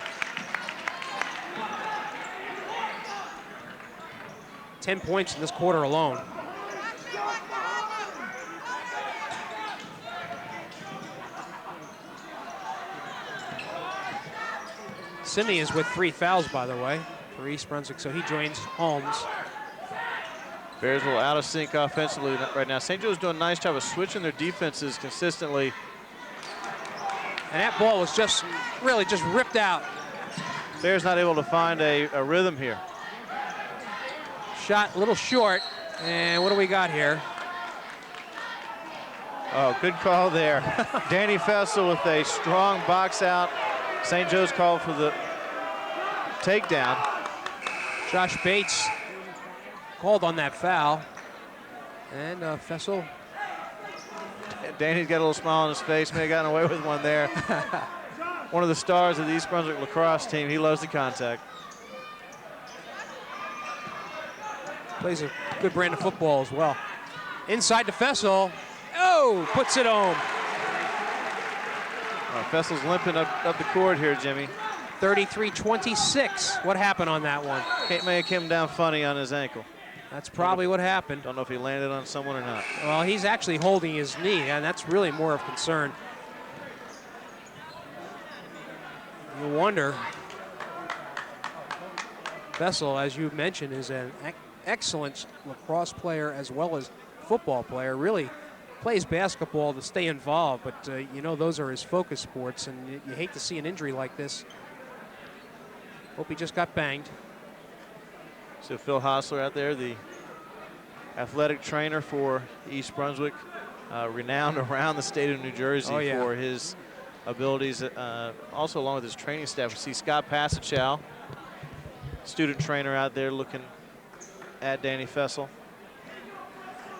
10 points in this quarter alone. Simi is with 3 fouls, by the way, for East Brunswick, so he joins Holmes. Bears a little out of sync offensively right now. St. Joe's doing a nice job of switching their defenses consistently. And that ball was just really just ripped out. Bears not able to find a rhythm here. Shot a little short, and what do we got here? Oh, good call there. Danny Fessel with a strong box out. St. Joe's called for the takedown. Josh Bates called on that foul. And Fessel. Danny's got a little smile on his face. May have gotten away with one there. One of the stars of the East Brunswick lacrosse team. He loves the contact. Plays a good brand of football as well. Inside to Fessel. Oh, puts it home. Fessel's limping up the court here, Jimmy. 33-26. What happened on that one? May have came down funny on his ankle. That's probably what happened. Don't know if he landed on someone or not. Well, he's actually holding his knee, and that's really more of concern. You wonder. Fessel, as you mentioned, is an excellent lacrosse player as well as football player. Really plays basketball to stay involved, but you know those are his focus sports, and you hate to see an injury like this. Hope he just got banged. So Phil Hostler out there, the athletic trainer for East Brunswick, renowned around the state of New Jersey for his abilities. Also along with his training staff, we see Scott Passachow, student trainer out there looking at Danny Fessel.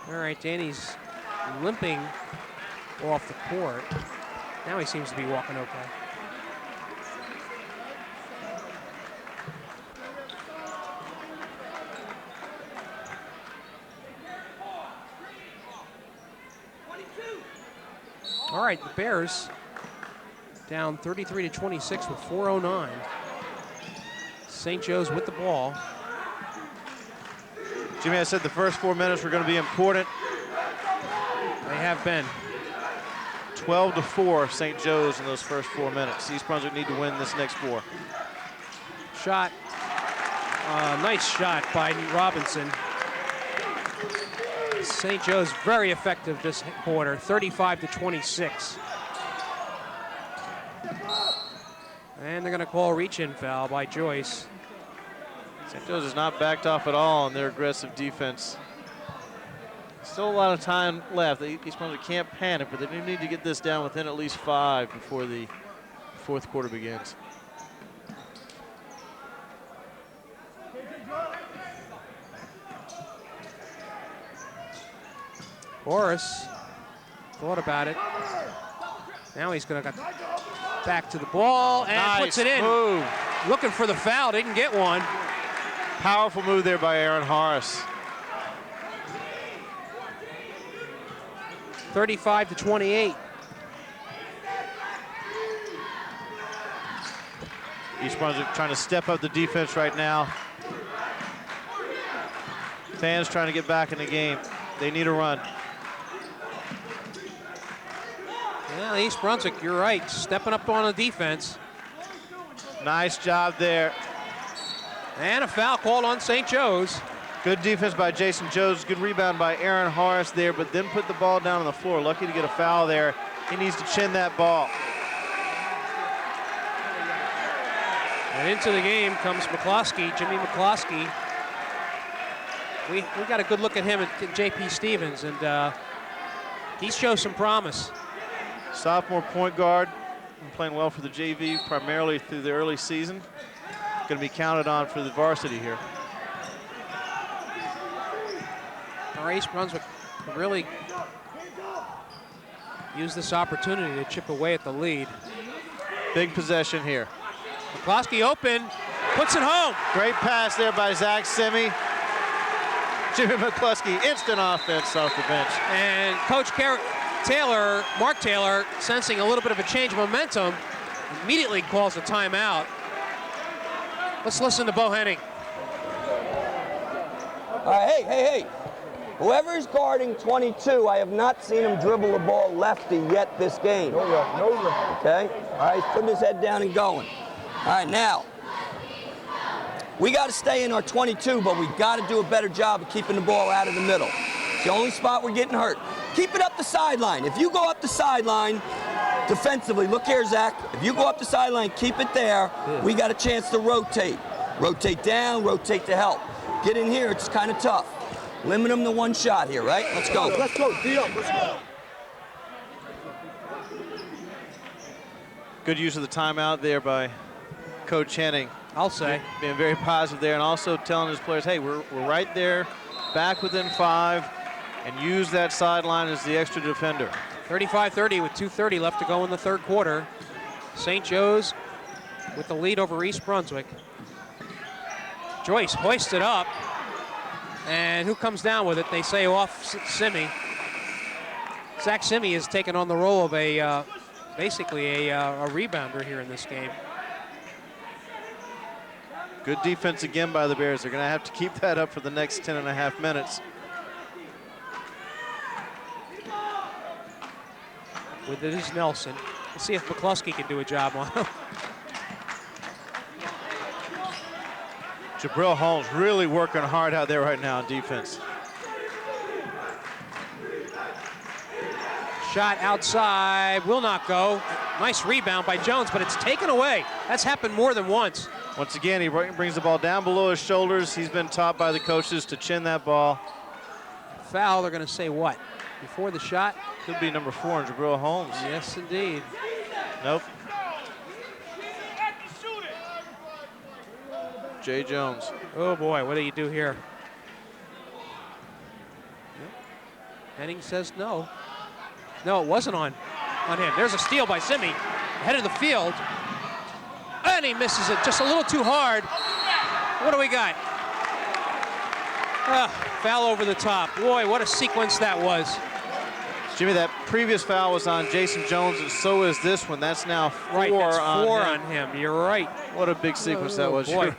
All right, Danny's limping off the court. Now he seems to be walking okay. All right, the Bears down 33-26 with 4:09. St. Joe's with the ball. Jimmy, I said the first 4 minutes were going to be important. They have been. 12-4 St. Joe's in those first 4 minutes. East Brunswick need to win this next 4. Shot, nice shot by Robinson. St. Joe's very effective this quarter, 35-26. And they're going to call a reach-in foul by Joyce. St. Joe's has not backed off at all on their aggressive defense. Still a lot of time left. East Brunswick can't panic, but they do need to get this down within at least 5 before the fourth quarter begins. Boris thought about it. Now he's going to go back to the ball and nice puts it in. Move. Looking for the foul, didn't get one. Powerful move there by Aaron Horace. 35-28. East Brunswick trying to step up the defense right now. Fans trying to get back in the game. They need a run. Yeah, East Brunswick, you're right, stepping up on the defense. Nice job there. And a foul called on St. Joe's. Good defense by Jason Jones. Good rebound by Aaron Horace there, but then put the ball down on the floor. Lucky to get a foul there. He needs to chin that ball. And into the game comes McCloskey, Jimmy McCloskey. We got a good look at him at J.P. Stevens, and he shows some promise. Sophomore point guard. been playing well for the JV primarily through the early season. Going to be counted on for the varsity here. East Brunswick really used this opportunity to chip away at the lead. Big possession here. McCloskey open, puts it home. Great pass there by Zach Simi. Jimmy McCluskey, instant offense off the bench. And Coach Mark Taylor, sensing a little bit of a change of momentum, immediately calls a timeout. Let's listen to Bo Henning. Hey. Whoever's guarding 22, I have not seen him dribble the ball lefty yet this game. No. Okay? All right, he's putting his head down and going. All right, now, we got to stay in our 22, but we got to do a better job of keeping the ball out of the middle. It's the only spot we're getting hurt. Keep it up the sideline. If you go up the sideline defensively, look here, Zach. If you go up the sideline, keep it there. We got a chance to rotate. Rotate down, rotate to help. Get in here, it's kind of tough. Limit them to one shot here, right? Let's go. Let's go, D up, let's go. Good use of the timeout there by Coach Henning. I'll say. Being very positive there and also telling his players, hey, we're right there, back within 5, and use that sideline as the extra defender. 35-30 with 2:30 left to go in the third quarter. St. Joe's with the lead over East Brunswick. Joyce hoists it up. And who comes down with it? They say off Simi. Zach Simi has taken on the role of basically a rebounder here in this game. Good defense again by the Bears. They're going to have to keep that up for the next 10.5 minutes. With it is Nelson. Let's see if McCluskey can do a job on him. Jabril Holmes really working hard out there right now on defense. Shot outside, will not go. Nice rebound by Jones, but it's taken away. That's happened more than once. Once again, he brings the ball down below his shoulders. He's been taught by the coaches to chin that ball. Foul, they're going to say what? Before the shot? Could be number 4 on Jabril Holmes. Yes, indeed. Nope. Jay Jones. Oh boy, what do you do here? Henning says no. No, it wasn't on him. There's a steal by Simi, ahead of the field. And he misses it just a little too hard. What do we got? Foul over the top. Boy, what a sequence that was. Jimmy, that previous foul was on Jason Jones, and so is this one. That's now 4 right, that's on 4 him. on him. You're right. What a big sequence that was. Boy.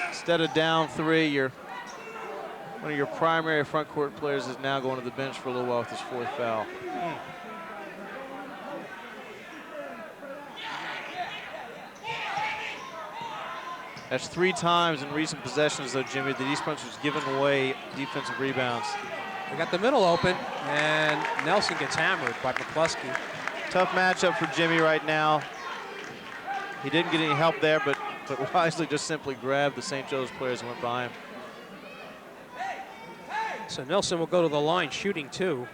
Instead of down 3, one of your primary front court players is now going to the bench for a little while with his 4th foul. That's 3 times in recent possessions, though, Jimmy, that East Brunswick's given away defensive rebounds. We got the middle open, and Nelson gets hammered by McCluskey. Tough matchup for Jimmy right now. He didn't get any help there, but wisely just simply grabbed the St. Joe's players and went by him. So Nelson will go to the line shooting 2.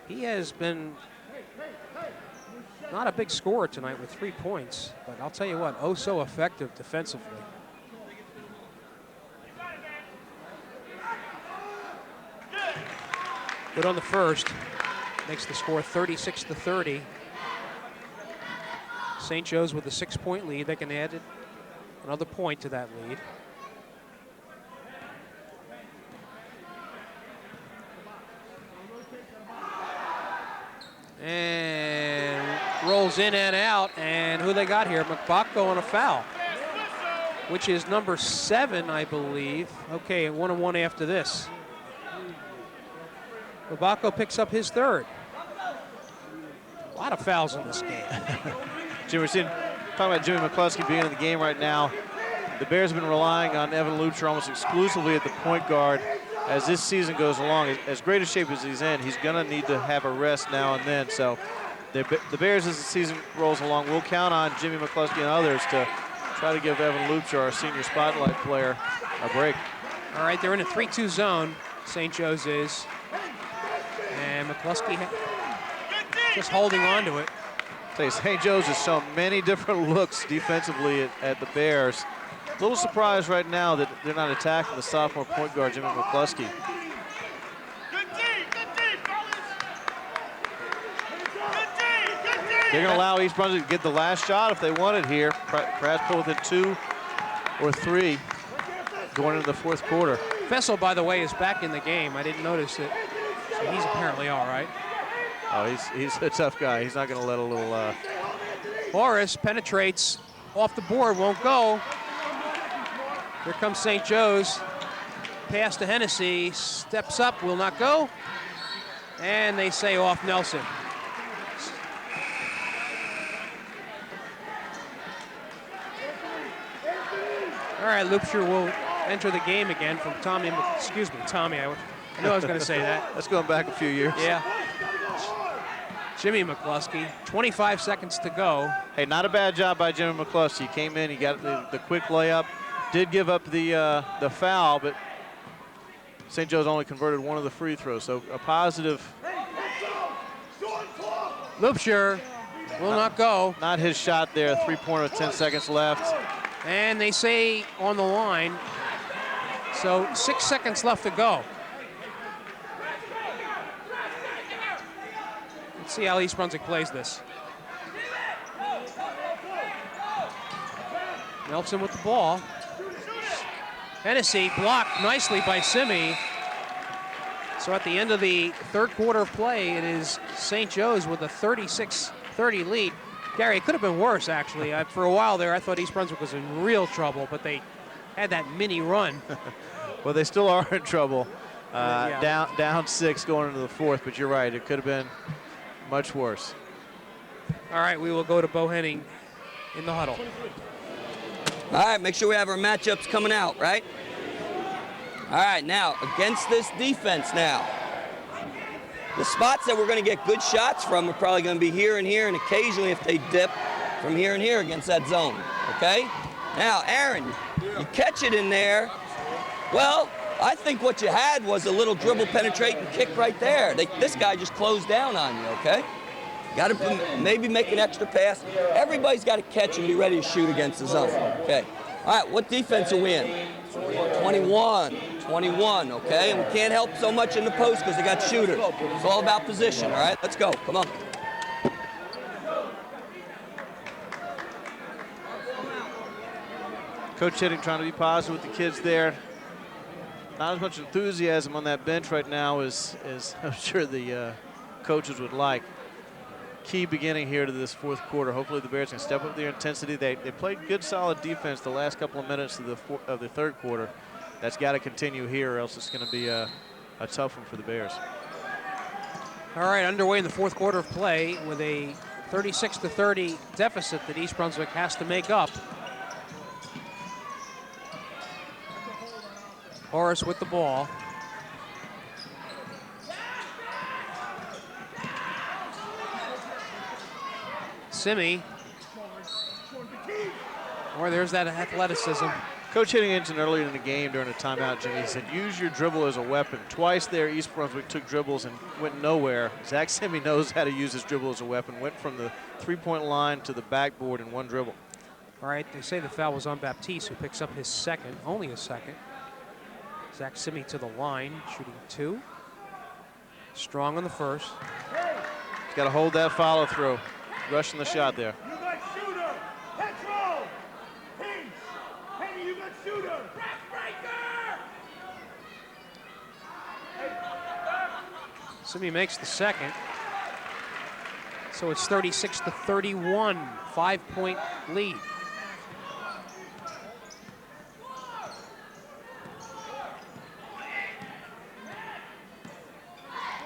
He has been not a big scorer tonight with 3 points, but I'll tell you what, oh so effective defensively. Good on the first, makes the score 36-30. St. Joe's with a 6-point lead. They can add another point to that lead. And rolls in and out, and who they got here? McBacco on a foul, which is number 7, I believe. Okay, 1-on-1 after this. McBacco picks up his 3rd. A lot of fouls in this game. Jim, we're talking about Jimmy McCluskey being in the game right now. The Bears have been relying on Evan Lupcher almost exclusively at the point guard. As this season goes along, as great a shape as he's in, he's going to need to have a rest now and then. So the Bears, as the season rolls along, will count on Jimmy McCluskey and others to try to give Evan Lupcher, our senior spotlight player, a break. All right, they're in a 3-2 zone, St. Joe's is. And McCluskey just holding on to it. St. Joe's has shown many different looks defensively at the Bears. A little surprised right now that they're not attacking the sophomore point guard, Jimmy McCluskey. They're going to allow East Brunswick to get the last shot if they want it here. Perhaps put within 2 or 3 going into the fourth quarter. Fessel, by the way, is back in the game. I didn't notice it. So he's apparently all right. Oh, he's a tough guy. He's not going to let a little... Horace penetrates off the board, won't go. Here comes St. Joe's. Pass to Hennessy, steps up, will not go. And they say off Nelson. All right, Loopshire will enter the game again from Tommy. Excuse me, Tommy. I knew I was going to say that. That's going back a few years. Yeah. Jimmy McCluskey, 25 seconds to go. Hey, not a bad job by Jimmy McCluskey. He came in, he got the quick layup. Did give up the foul, but St. Joe's only converted 1 of the free throws, so a positive. Loopshire will not go. Not his shot there, 3-pointer, 10 seconds left. And they say on the line, so 6 seconds left to go. Let's see how East Brunswick plays this. Nelson with the ball. Hennessy blocked nicely by Simi. So at the end of the third quarter of play, it is St. Joe's with a 36-30 lead. Gary, it could have been worse, actually. For a while there, I thought East Brunswick was in real trouble, but they had that mini run. Well, they still are in trouble. Yeah. Down 6 going into the fourth, but you're right. It could have been much worse. All right, we will go to Bo Henning in the huddle. All right, make sure we have our matchups coming out, right? All right, now, against this defense now. The spots that we're going to get good shots from are probably going to be here and here, and occasionally if they dip from here and here against that zone, okay? Now, Aaron, you catch it in there. Well, I think what you had was a little dribble penetrating kick right there. This guy just closed down on you, okay? Got to maybe make an extra pass. Everybody's got to catch and be ready to shoot against the zone, okay? All right, what defense are we in? 21, okay? And we can't help so much in the post because they got shooters. It's all about position, all right? Let's go, come on. Coach Hitting trying to be positive with the kids there. Not as much enthusiasm on that bench right now as I'm sure the coaches would like. Key beginning here to this fourth quarter. Hopefully the Bears can step up their intensity. They played good, solid defense the last couple of minutes of the third quarter. That's got to continue here, or else it's going to be a tough one for the Bears. All right, underway in the fourth quarter of play with a 36-30 deficit that East Brunswick has to make up. Horace with the ball. Simi. Or there's that athleticism. Coach Hitting mentioned earlier in the game during a timeout, Jimmy, he said, use your dribble as a weapon. Twice there, East Brunswick took dribbles and went nowhere. Zach Simi knows how to use his dribble as a weapon. Went from the three-point line to the backboard in one dribble. All right, they say the foul was on Baptiste, who picks up his second, only his second. Zach Simi to the line, shooting 2. Strong on the first. He's got to hold that follow through. Rushing the shot there. You got shooter. Petro. Henny, you got shooter. Simi makes the second. So it's 36-31, 5-point lead.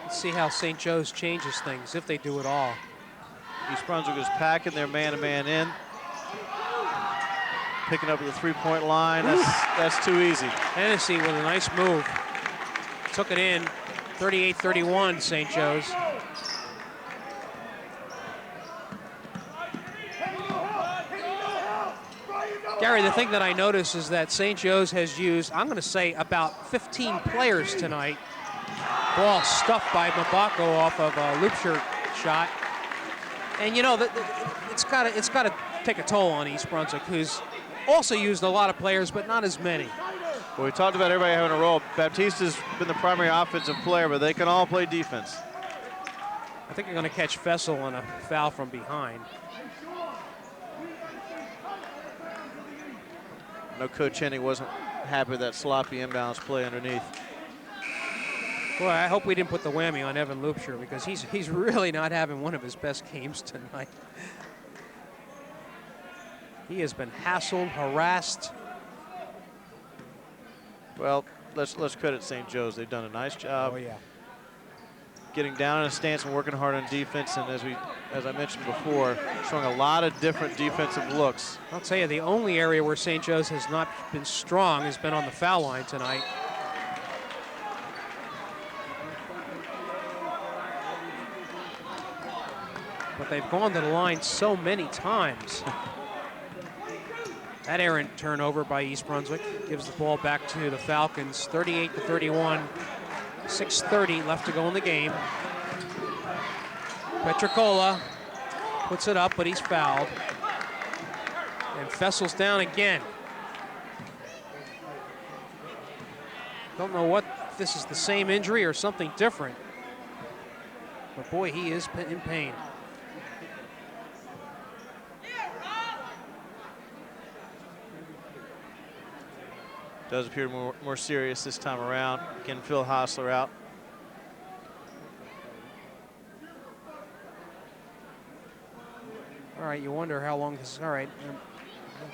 Let's see how St. Joe's changes things, if they do at all. East Brunswick is packing their man-to-man in. Picking up at the three-point line. That's too easy. Hennessy with a nice move. Took it in. 38-31, St. Joe's. Gary, the thing that I notice is that St. Joe's has used, I'm going to say, about 15 players tonight Ball stuffed by Mabako off of a loop shirt shot. And you know, it's got to take a toll on East Brunswick, who's also used a lot of players, but not as many. Well, we talked about everybody having a role. Baptista's been the primary offensive player, but they can all play defense. I think they're going to catch Fessel on a foul from behind. I know Coach Henning wasn't happy with that sloppy inbounds play underneath. Boy, I hope we didn't put the whammy on Evan Loopsher, because he's really not having one of his best games tonight. He has been hassled, harassed. Well, let's credit St. Joe's. They've done a nice job. Oh yeah. Getting down in a stance and working hard on defense, and as I mentioned before, showing a lot of different defensive looks. I'll tell you, the only area where St. Joe's has not been strong has been on the foul line tonight. But they've gone to the line so many times. That errant turnover by East Brunswick gives the ball back to the Falcons, 38-31. 6:30 left to go in the game. Petricola puts it up, but he's fouled. And Fessel's down again. Don't know what, if this is the same injury or something different. But boy, he is in pain. Does appear more serious this time around. Again, Phil Hostler out. All right, you wonder how long this is. All right,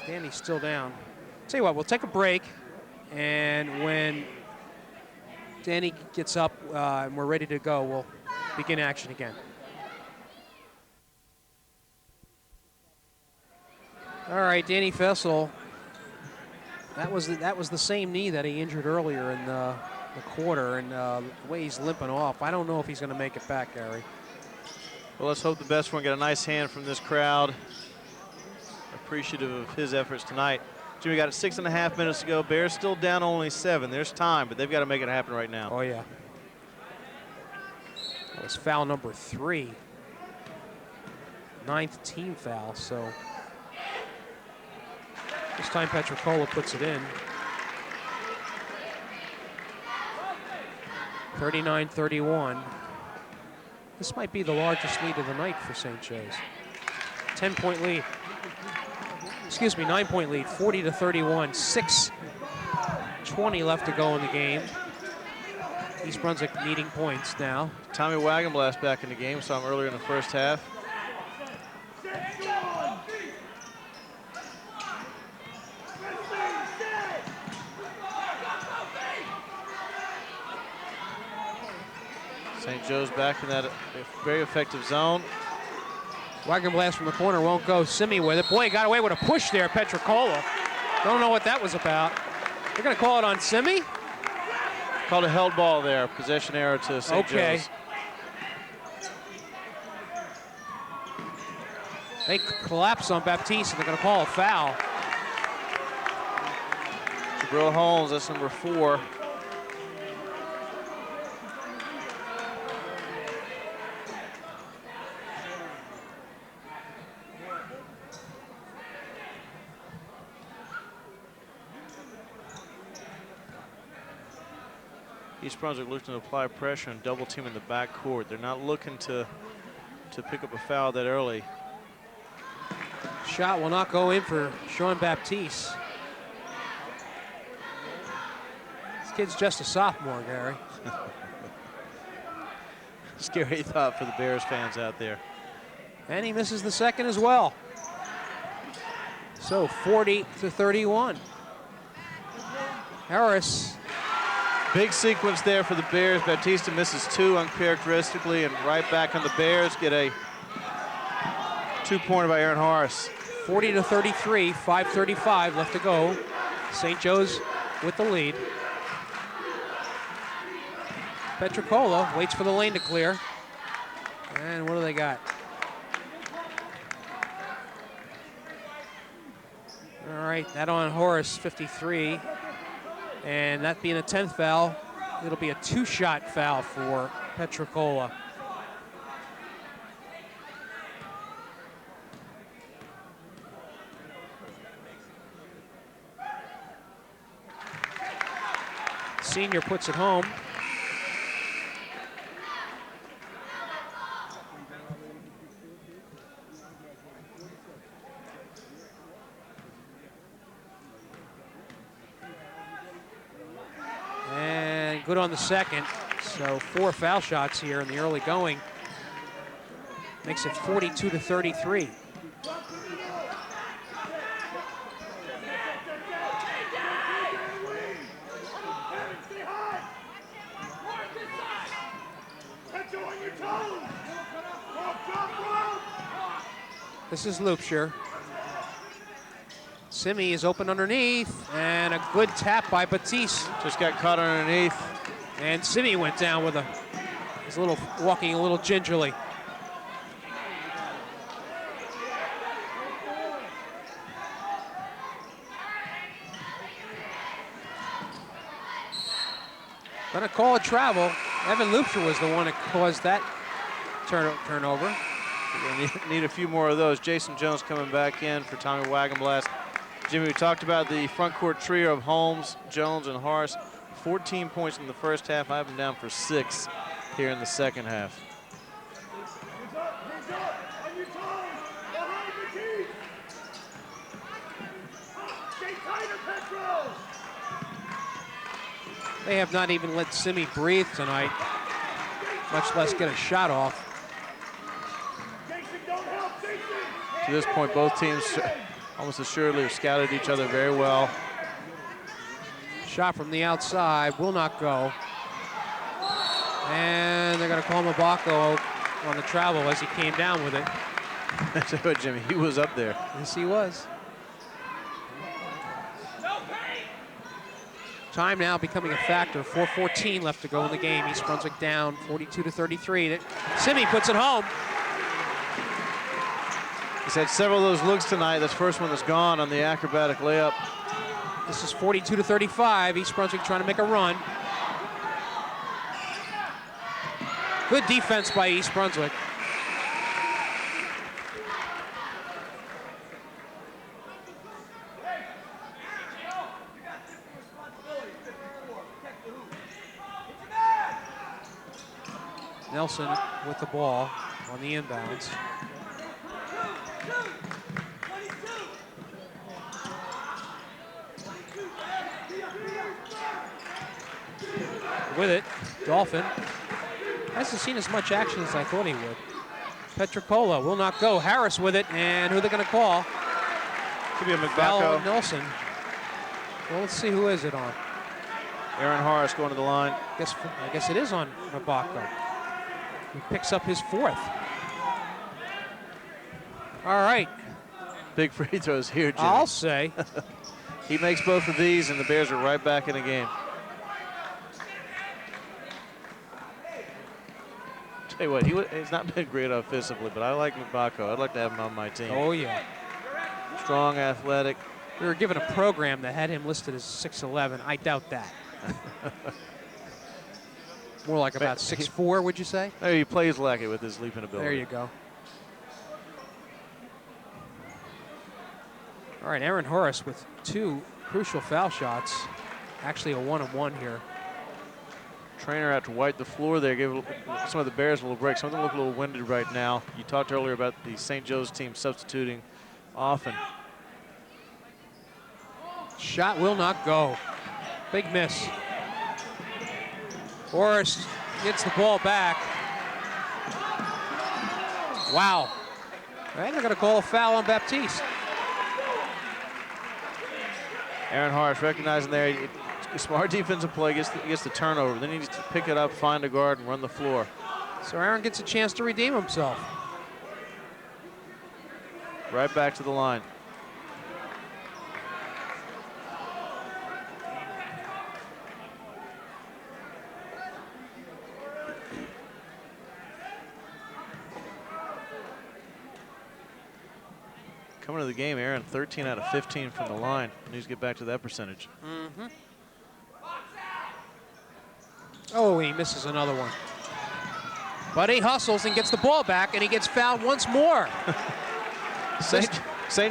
Danny's still down. Tell you what, we'll take a break, and when Danny gets up and we're ready to go, we'll begin action again. All right, Danny Fessel. That was the same knee that he injured earlier in the quarter, and the way he's limping off, I don't know if he's going to make it back, Gary. Well, let's hope the best one. Get a nice hand from this crowd. Appreciative of his efforts tonight. Jimmy, got 6.5 minutes to go. Bears still down only 7. There's time, but they've got to make it happen right now. Oh yeah. That was foul number 3. 9th team foul, so. This time Petricola puts it in. 39-31. This might be the largest lead of the night for St. Joe's. 10-point lead. Excuse me, 9-point lead, 40-31. 6:20 left to go in the game. East Brunswick needing points now. Tommy Wagenblast back in the game, saw him earlier in the first half. St. Joe's back in that very effective zone. Wagenblast from the corner won't go. Simi with it. Boy, he got away with a push there, Petricola. Don't know what that was about. They're going to call it on Simi? Called a held ball there. Possession error to St. Okay. Joe's. They collapse on Baptiste, and they're going to call a foul. Jabril Holmes, that's number 4. East Brunswick looking to apply pressure and double team in the backcourt. They're not looking to pick up a foul that early. Shot will not go in for Sean Baptiste. This kid's just a sophomore, Gary. Scary thought for the Bears fans out there. And he misses the second as well. So 40-31. Harris. Big sequence there for the Bears. Baptiste misses 2 uncharacteristically, and right back on the Bears get a 2-pointer by Aaron Harris. 40-33, 5:35 left to go. St. Joe's with the lead. Petricola waits for the lane to clear. And what do they got? All right, that on Horace, 53. And that being a 10th foul It'll be a 2-shot foul for Petricola. Senior puts it home. And good on the second. So 4 foul shots here in the early going. Makes it 42-33. This is Loopshire. Simi is open underneath, and a good tap by Batiste. Just got caught underneath. And Simi went down with he's walking a little gingerly. Gonna call a travel. Evan Loopshire was the one that caused that turnover. We're gonna need a few more of those. Jason Jones coming back in for Tommy Wagenblast. Jimmy, we talked about the front court trio of Holmes, Jones, and Horace. 14 points in the first half. I have them down for 6 here in the second half. They have not even let Simi breathe tonight, much less get a shot off. To this point, both teams almost assuredly have scouted each other very well. Shot from the outside will not go. And they're going to call Mabako on the travel as he came down with it. I tell you what, Jimmy, he was up there. Yes, he was. Time now becoming a factor. 4:14 left to go in the game. East Brunswick down 42-33. Simi puts it home. He's had several of those looks tonight. This first one is gone on the acrobatic layup. This is 42-35. East Brunswick trying to make a run. Good defense by East Brunswick. Nelson with the ball on the inbounds. With it, Dolphin hasn't seen as much action as I thought he would. Petricola will not go. Harris with it, and who are they going to call? Could be a Foul McBacco. on Nelson. Well, let's see who is it on. Aaron Horace going to the line. I guess it is on Mabako. He picks up his 4th. All right. Big free throws here, Jimmy. I'll say. He makes both of these, and the Bears are right back in the game. Tell you what, he's not been great offensively, but I like Mabako. I'd like to have him on my team. Oh, yeah. Strong, athletic. We were given a program that had him listed as 6'11". I doubt that. More like about 6'4", would you say? No, he plays like it with his leaping ability. There you go. All right, Aaron Horace with 2 crucial foul shots. Actually a 1-on-1 here. Trainer out to wipe the floor there, give some of the Bears a little break. Some of them look a little winded right now. You talked earlier about the St. Joe's team substituting often. Shot will not go. Big miss. Horace gets the ball back. Wow. And they're going to call a foul on Baptiste. Aaron Horace recognizing there, smart defensive play, gets the turnover. Then he needs to pick it up, find a guard, and run the floor. So Aaron gets a chance to redeem himself. Right back to the line. Coming to the game, Aaron, 13 out of 15 from the line. Needs to get back to that percentage. Mm-hmm. Oh, he misses another one. But he hustles and gets the ball back, and he gets fouled once more. St.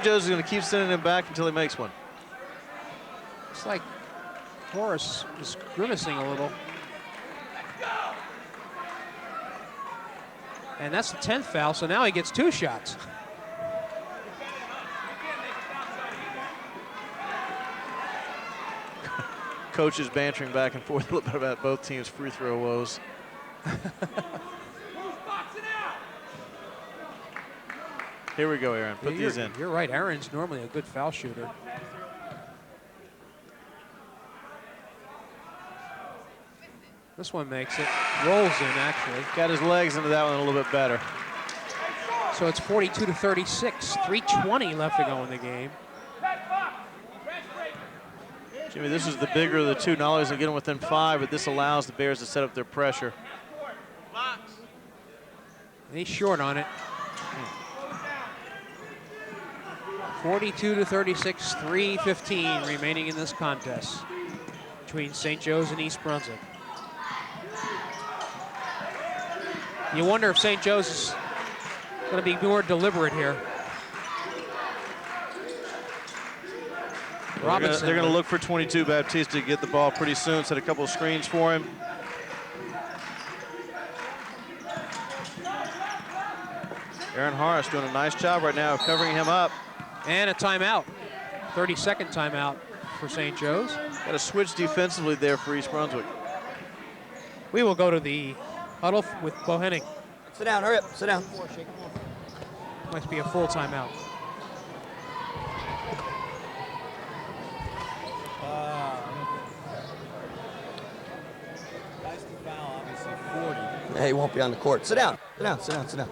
Joe's is going to keep sending him back until he makes one. It's like Horace is grimacing a little. And that's the 10th foul, so now he gets 2 shots. Coach is bantering back and forth a little bit about both teams' free throw woes. Here we go, Aaron. Put these in. You're right. Aaron's normally a good foul shooter. This one makes it. Rolls in, actually. Got his legs into that one a little bit better. So it's 42-36. 3:20 left to go in the game. Jimmy, this is the bigger of the two. Not only is it getting within 5, but this allows the Bears to set up their pressure. He's short on it. 42-36, 3:15 remaining in this contest between St. Joe's and East Brunswick. You wonder if St. Joe's is going to be more deliberate here. Robinson. They're going to look for 22 Baptiste to get the ball pretty soon. Set a couple of screens for him. Aaron Harris doing a nice job right now of covering him up. And a timeout. 30-second timeout for St. Joe's. Got to switch defensively there for East Brunswick. We will go to the huddle with Bohenning. Sit down, hurry up, sit down. Must be a full timeout. Hey, he won't be on the court. Sit down, sit down, sit down, sit down.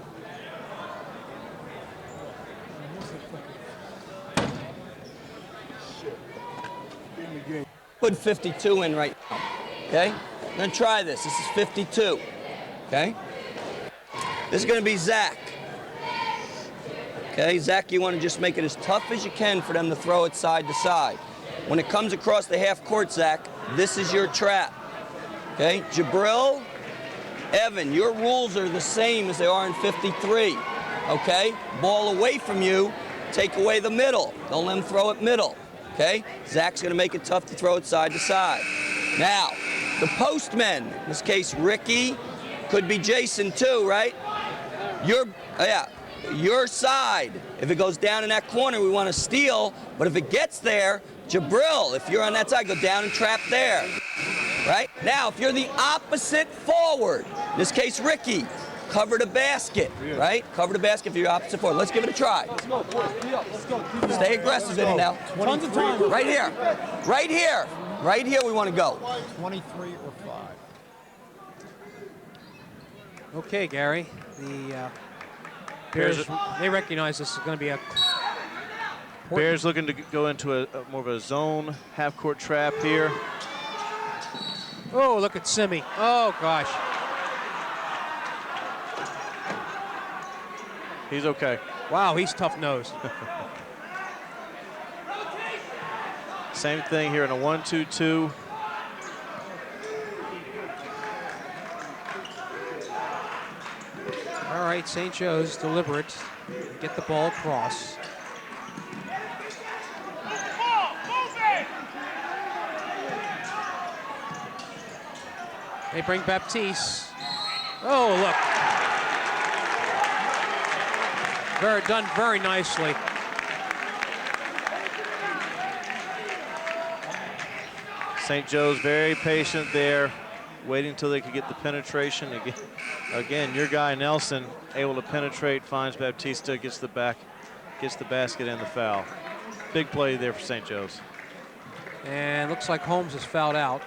Put 52 in right now, okay? I'm gonna try this. This is 52, okay? This is gonna be Zach. Okay, Zach, you wanna just make it as tough as you can for them to throw it side to side. When it comes across the half court, Zach, this is your trap, okay? Jabril, Evan, your rules are the same as they are in 53, okay? Ball away from you, take away the middle. Don't let them throw it middle, okay? Zach's gonna make it tough to throw it side to side. Now, the postmen, in this case, Ricky, could be Jason too, right? Your side. If it goes down in that corner, we want to steal, but if it gets there, Jabril, if you're on that side, go down and trap there, right? Now, if you're the opposite forward, in this case, Ricky, cover the basket, right? Cover the basket if you're opposite forward. Let's give it a try. Let's go, boys. Let's go. Stay aggressive in it now. Tons of time. Right here. Right here. Right here we want to go. 23 or 5. Okay, Gary. The Bears, they recognize this is going to be a Bears looking to go into more of a zone half-court trap here. Oh, look at Simi. Oh, gosh. He's okay. Wow, he's tough-nosed. Same thing here in a 1-2-2. All right, St. Joe's deliberate. Get the ball across. They bring Baptiste. Oh, look. Done very nicely. St. Joe's very patient there, waiting until they could get the penetration. Again, your guy Nelson able to penetrate, finds Baptista, gets the basket and the foul. Big play there for St. Joe's. And looks like Holmes is fouled out.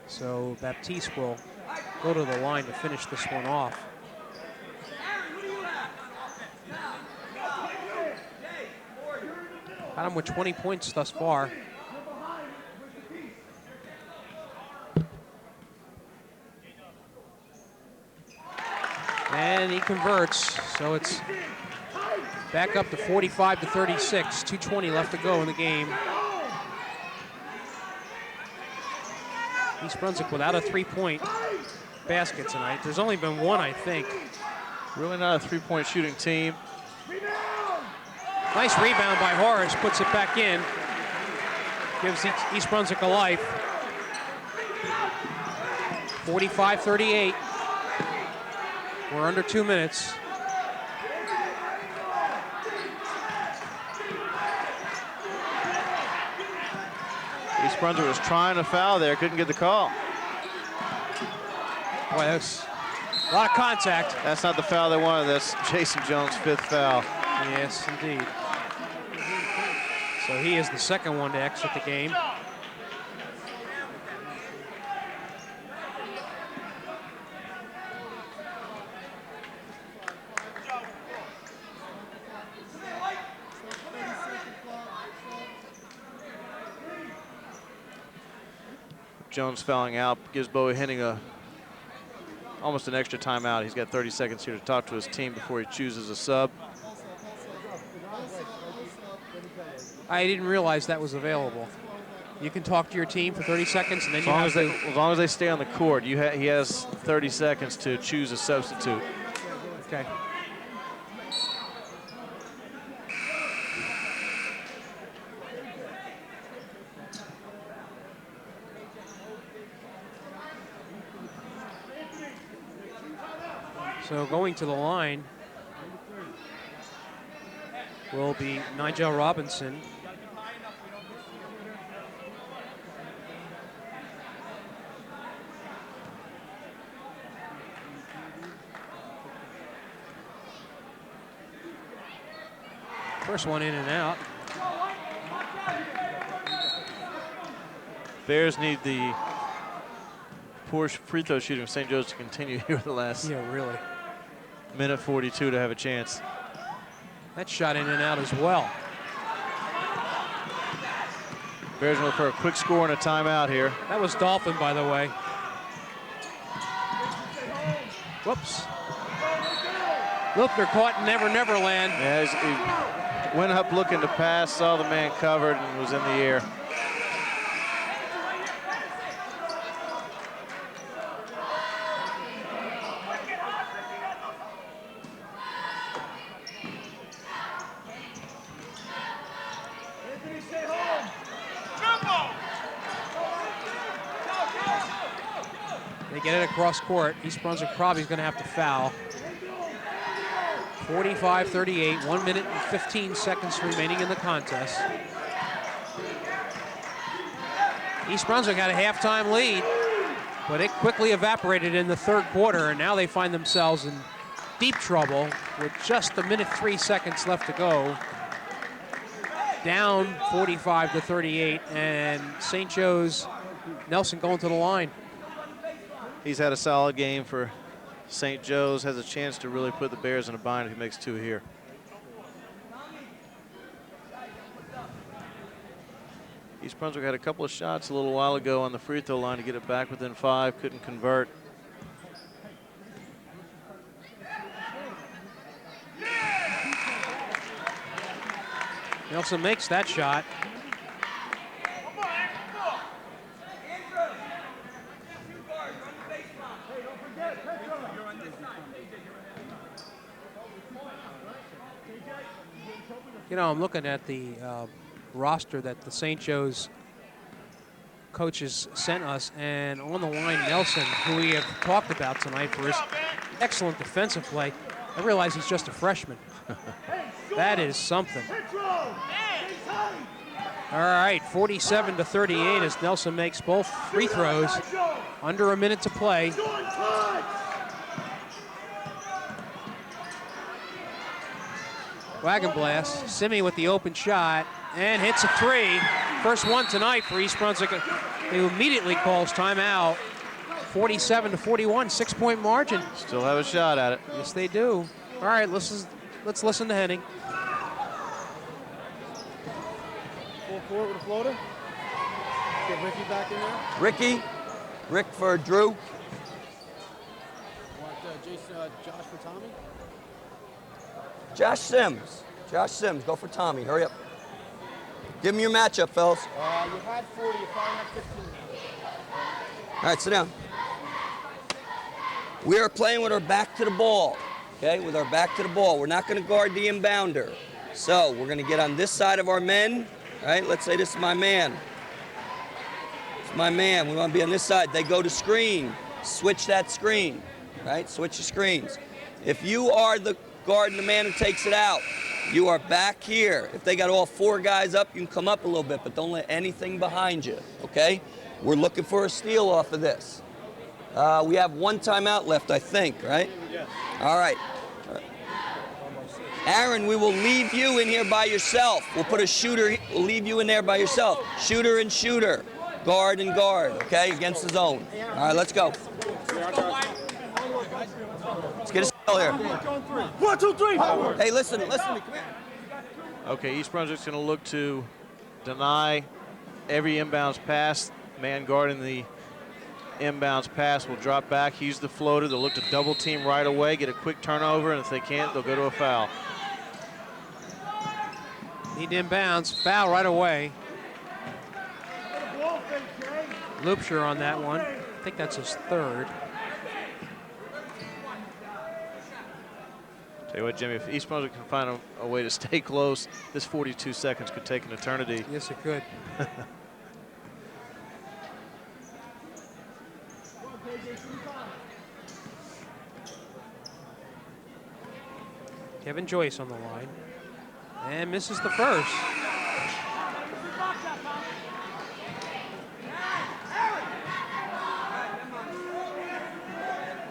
So Baptiste will go to the line to finish this one off. Got him with 20 points thus far. And he converts, so it's back up to 45-36. 2:20 left to go in the game. East Brunswick without a three-point basket tonight. There's only been one, I think. Really not a three-point shooting team. Nice rebound by Horace, puts it back in. Gives East Brunswick a life. 45-38. We're under 2 minutes. East Brunswick was trying to foul there, couldn't get the call. Boy, that's a lot of contact. That's not the foul they wanted. That's Jason Jones' 5th foul. Yes, indeed. So he is the second one to exit the game. Jones fouling out gives Bowie Henning almost an extra timeout. He's got 30 seconds here to talk to his team before he chooses a sub. I didn't realize that was available. You can talk to your team for 30 seconds, and then As long as they stay on the court, he has 30 seconds to choose a substitute. Okay. So going to the line will be Nigel Robinson. First one in and out. Bears need the poor free throw shooting of St. Joe's to continue here the last really. minute 42 to have a chance. That shot in and out as well. Bears going for a quick score and a timeout here. That was Dolphin, by the way. Whoops. Lilkner caught in Never Never Land. Yeah, he went up looking to pass, saw the man covered, and was in the air. They get it across court. East Brunswick probably is going to have to foul. 45-38, 1 minute and 15 seconds remaining in the contest. East Brunswick had a halftime lead, but it quickly evaporated in the third quarter, and now they find themselves in deep trouble with just a minute 3 seconds left to go. Down 45-38, and St. Joe's Nelson going to the line. He's had a solid game for St. Joe's, has a chance to really put the Bears in a bind if he makes two here. East Brunswick had a couple of shots a little while ago on the free throw line to get it back within 5, couldn't convert. Nelson makes that shot. You know, I'm looking at the roster that the St. Joe's coaches sent us, and on the line, Nelson, who we have talked about tonight for his excellent defensive play. I realize he's just a freshman. That is something. All right, 47-38 as Nelson makes both free throws. Under a minute to play. Wagon blast. Simi with the open shot and hits a three. First one tonight for East Brunswick, who immediately calls timeout. 47-41, 6-point margin. Still have a shot at it. Yes, they do. All right, let's listen to Henning. Full court with a floater. Get Ricky back in there. Rick for Drew. Chase Josh for Tommy? Josh Sims. Josh Sims, go for Tommy. Hurry up. Give him your matchup, fellas. You had 40, you probably had 15 now. All right, sit down. We are playing with our back to the ball, okay? With our back to the ball. We're not going to guard the inbounder. So we're going to get on this side of our men, all right? Let's say this is my man. It's my man. We want to be on this side. They go to screen. Switch that screen, right? Switch the screens. If you are the guard and the man who takes it out, you are back here. If they got all 4 guys up, you can come up a little bit, but don't let anything behind you, okay? We're looking for a steal off of this. We have 1 timeout left, I think, right? Yes. All right. Aaron, we will leave you in here by yourself. We'll put a shooter, we'll leave you in there by yourself. Shooter and shooter. Guard and guard, okay, against the zone. All right, let's go. Let's get a steal here. 1, 2, 3. Hey, listen to me, come here. Okay, East Brunswick's going to look to deny every inbounds pass. Man guarding the inbounds pass will drop back. He's the floater. They'll look to double team right away, get a quick turnover, and if they can't, they'll go to a foul. Need to inbounds. Foul right away. Loopsher on that one. I think that's his 3rd. Tell you what, Jimmy, if East Brunswick can find a way to stay close, this 42 seconds could take an eternity. Yes, it could. Kevin Joyce on the line. And misses the first.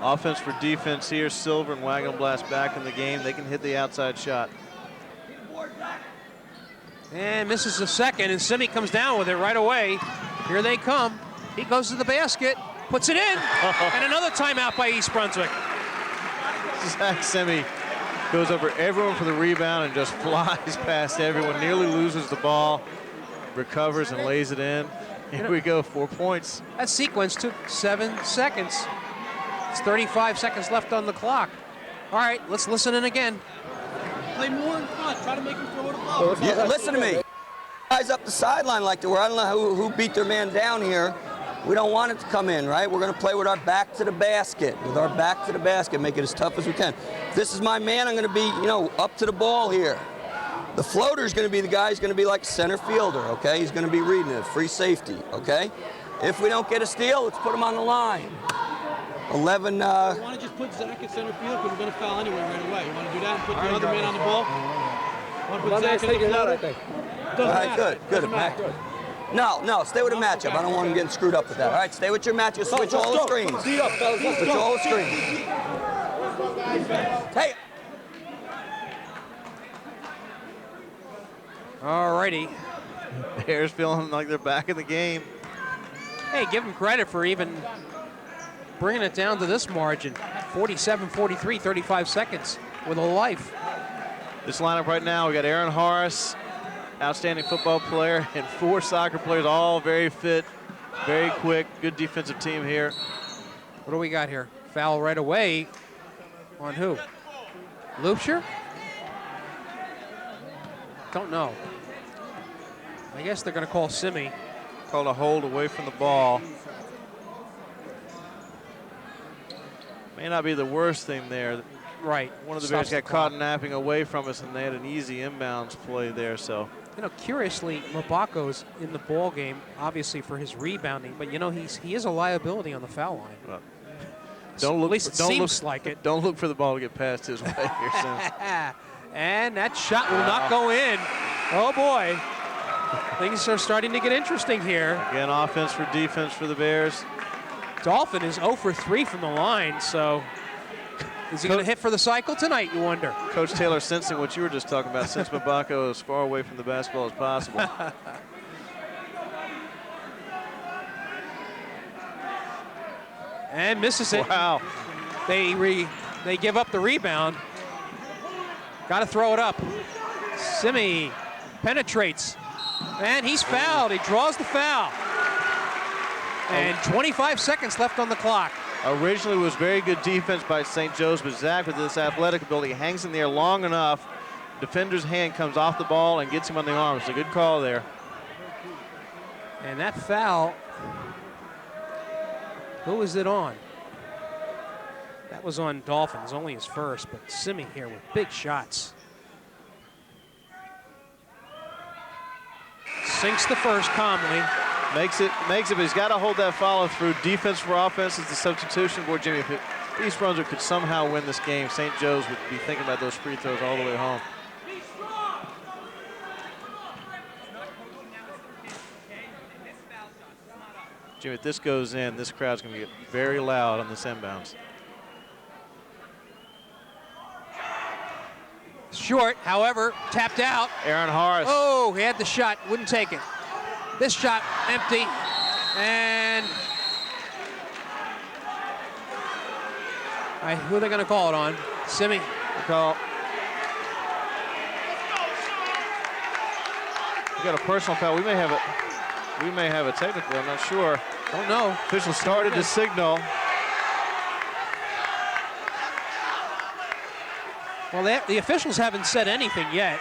Offense for defense here. Silver and Wagon Blast back in the game. They can hit the outside shot. And misses the second, and Simi comes down with it right away. Here they come. He goes to the basket, puts it in, and another timeout by East Brunswick. Zach Simi goes over everyone for the rebound and just flies past everyone, nearly loses the ball, recovers and lays it in. Here we go, 4 points. That sequence took 7 seconds. It's 35 seconds left on the clock. All right, let's listen in again. Play more in front. Try to make him throw it above. Yeah, listen to me. Guys up the sideline like that, where I don't know who beat their man down here. We don't want it to come in, right? We're going to play with our back to the basket. With our back to the basket, make it as tough as we can. If this is my man, I'm going to be, up to the ball here. The floater is going to be the guy who's going to be like center fielder, okay? He's going to be reading it, free safety, okay? If we don't get a steal, let's put him on the line. 11. You want to just put Zach at center field because we're going to foul anyway right away. You want to do that and put the other man on the ball? Want to put Zach in the floater? I think. All right, good. No, stay with the matchup. I don't want him getting screwed up with that. All right, stay with your matchup. Switch all the screens. Switch all the screens. Hey. All righty. Bears feeling like they're back in the game. Hey, give him credit for even bringing it down to this margin. 47-43, 35 seconds with a life. This lineup right now, we got Aaron Horace, outstanding football player, and 4 soccer players, all very fit, very quick, good defensive team here. What do we got here? Foul right away on who? Loopsher? Don't know. I guess they're going to call Simi. Called a hold away from the ball. May not be the worst thing there. Right. One of the Bears got caught napping away from us, and they had an easy inbounds play there. So, curiously, Mabako's in the ball game, obviously for his rebounding, but he is a liability on the foul line. Well, at least it seems like it. Don't look for the ball to get past his way here soon. And that shot will not go in. Oh boy, things are starting to get interesting here. Again, offense for defense for the Bears. Dolphin is 0 for 3 from the line, so is he going to hit for the cycle tonight, you wonder? Coach Taylor sensing what you were just talking about, since Mabako is as far away from the basketball as possible. And misses it. Wow. They give up the rebound. Got to throw it up. Simi penetrates, and he's fouled. He draws the foul. And 25 seconds left on the clock. Originally was very good defense by St. Joe's, but Zach with this athletic ability hangs in there long enough. Defender's hand comes off the ball and gets him on the arm. It's a good call there. And that foul, who was it on? That was on Dolphins, only his first, but Simi here with big shots. Sinks the first calmly. Makes it, but he's got to hold that follow through. Defense for offense is the substitution board. Jimmy, if East Brunswick could somehow win this game, St. Joe's would be thinking about those free throws all the way home. Jimmy, if this goes in, this crowd's going to get very loud on this inbounds. Short, however, tapped out. Aaron Horace. Oh, he had the shot, wouldn't take it. This shot empty, and who are they going to call it on? Simi. Call. We got a personal foul. We may have a technical. I'm not sure. Don't know. Official started to signal. Well, the officials haven't said anything yet.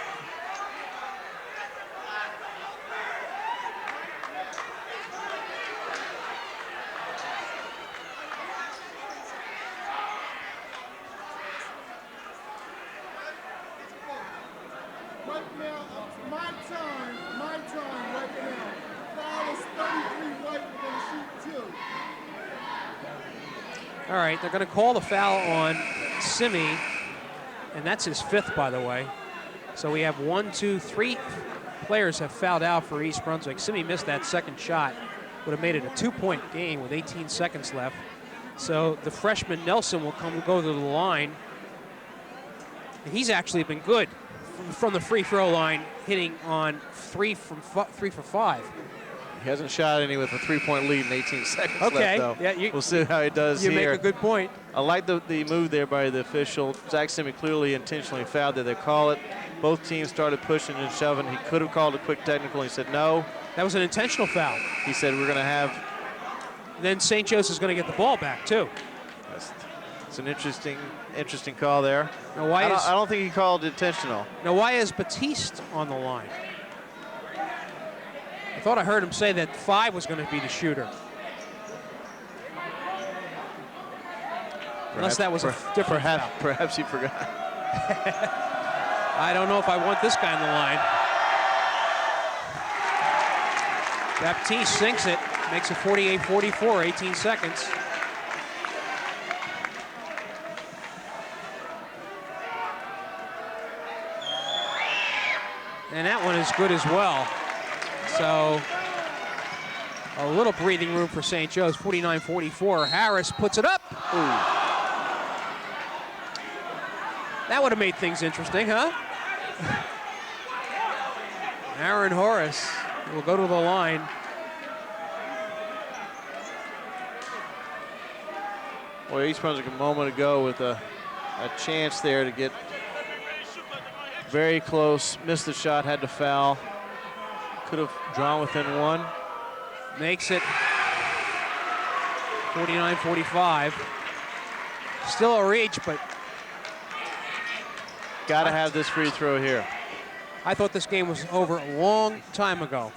Right now, my time right now. Foul is 33 white, we're going to shoot 2. All right, they're going to call the foul on Simi, and that's his 5th, by the way. So we have 1, 2, 3 players have fouled out for East Brunswick. Simi missed that second shot. Would have made it a 2-point game with 18 seconds left. So the freshman Nelson will go to the line. And he's actually been good from the free throw line, hitting on 3 for 5. He hasn't shot any with a 3-point lead in 18 seconds Okay. left, though. Yeah, we'll see how he does you here. You make a good point. I like the move there by the official. Zach Simi clearly intentionally fouled there. They call it. Both teams started pushing and shoving. He could have called a quick technical. He said no. That was an intentional foul. He said we're going to have. Then St. Joe's is going to get the ball back, too. It's an interesting call there. Now I don't think he called it intentional. Now, why is Batiste on the line? I thought I heard him say that 5 was going to be the shooter. Unless that was a different foul. Perhaps he forgot. I don't know if I want this guy on the line. Baptiste sinks it, makes it 48-44, 18 seconds. And that one is good as well. So a little breathing room for St. Joe's, 49-44. Harris puts it up. Ooh. That would have made things interesting, huh? Aaron Horace will go to the line. Well, East Brunswick a moment ago with a chance there to get very close, missed the shot, had to foul. Could have drawn within 1. Makes it 49-45. Still a reach, but got to have this free throw here. I thought this game was over a long time ago.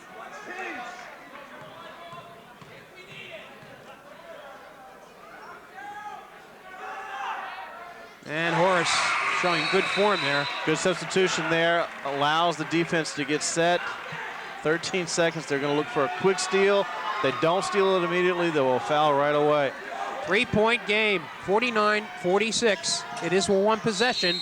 And Horace showing good form there. Good substitution there, allows the defense to get set. 13 seconds, they're going to look for a quick steal. If they don't steal it immediately, they will foul right away. 3-point game, 49-46. It is 1 possession.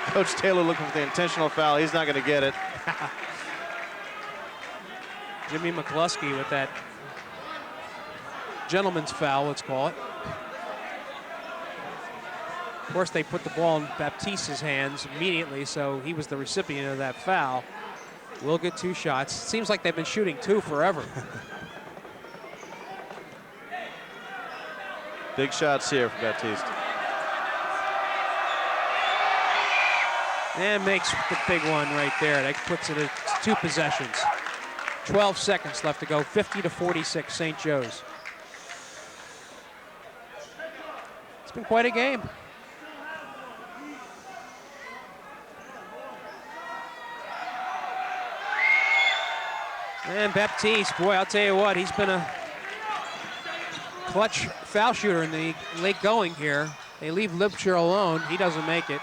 Coach Taylor looking for the intentional foul. He's not going to get it. Jimmy McCluskey with that gentleman's foul, let's call it. Of course, they put the ball in Baptiste's hands immediately, so he was the recipient of that foul. Will get 2 shots. Seems like they've been shooting 2 forever. Big shots here for Baptiste. And makes the big one right there. That puts it at 2 possessions. 12 seconds left to go, 50-46, St. Joe's. It's been quite a game. And Baptiste, boy, I'll tell you what, he's been a clutch foul shooter in the late going here. They leave Lipscher alone. He doesn't make it.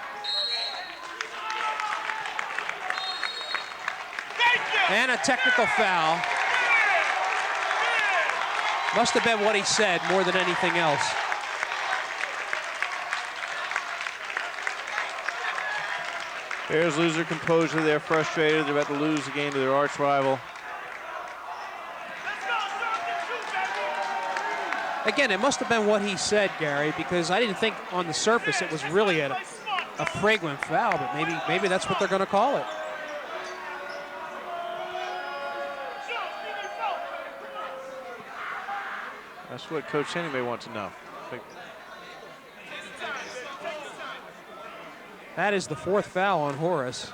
And a technical foul. Must have been what he said more than anything else. Bears lose their composure. They're frustrated. They're about to lose the game to their arch rival. Again, it must have been what he said, Gary, because I didn't think on the surface it was really a flagrant foul, but maybe that's what they're going to call it. That's what Coach Henry may want to know. That is the fourth foul on Horace.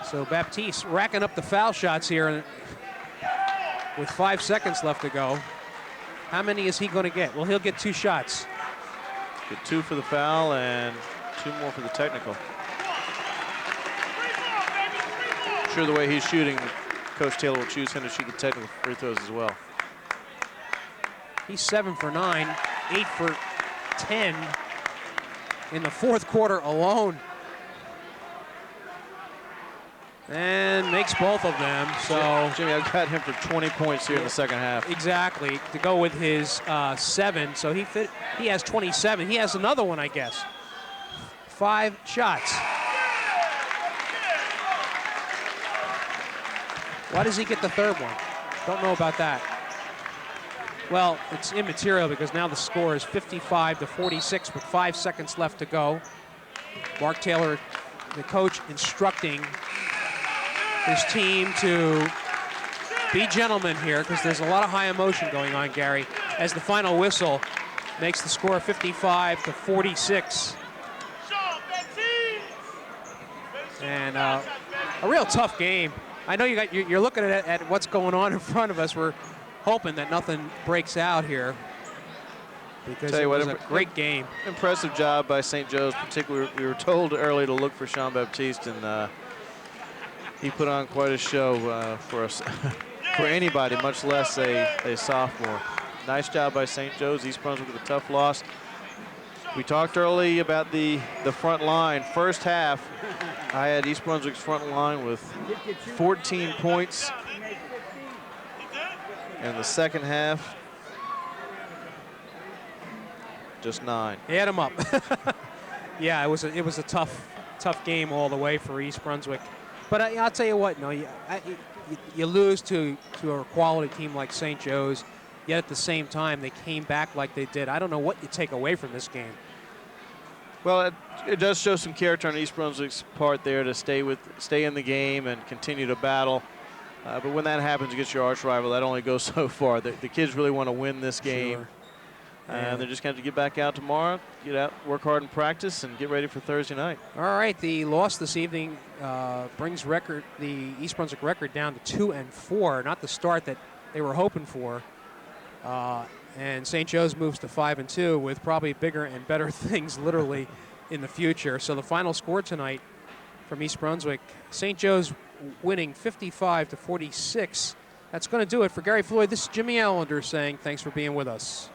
So Baptiste racking up the foul shots here with 5 seconds left to go. How many is he going to get? Well, he'll get 2 shots. Get 2 for the foul and 2 more for the technical. I'm sure the way he's shooting, Coach Taylor will choose him to shoot the technical free throws as well. He's 7 for 9, 8 for 10 in the fourth quarter alone. And makes both of them. So Jimmy, I've got him for 20 points here in the second half. Exactly, to go with his 7. So he has 27. He has another one, I guess. 5 shots. Why does he get the third one? Don't know about that. Well, it's immaterial because now the score is 55-46 with 5 seconds left to go. Mark Taylor, the coach, instructing his team to be gentlemen here because there's a lot of high emotion going on, Gary, as the final whistle makes the score 55-46. And a real tough game. I know you're looking at what's going on in front of us. We're hoping that nothing breaks out here because it was a great game. Impressive job by St. Joe's, particularly. We were told early to look for Sean Baptiste, and he put on quite a show for us, for anybody, much less a sophomore. Nice job by St. Joe's. East Brunswick with a tough loss. We talked early about the front line. First half, I had East Brunswick's front line with 14 points. In the second half, just 9. He had him up. Yeah, it was a tough game all the way for East Brunswick. But I'll tell you what, no, you lose to a quality team like St. Joe's, yet at the same time they came back like they did. I don't know what you take away from this game. Well, it does show some character on East Brunswick's part there to stay in the game and continue to battle. But when that happens against your arch rival, that only goes so far. The kids really want to win this game. Sure. And they're just going to have to get back out tomorrow, get out, work hard in practice, and get ready for Thursday night. All right, the loss this evening brings the East Brunswick record down to 2-4, not the start that they were hoping for. And St. Joe's moves to 5-2 with probably bigger and better things literally in the future. So the final score tonight from East Brunswick, St. Joe's winning 55-46. That's going to do it for Gary Floyd. This is Jimmy Allinder saying thanks for being with us.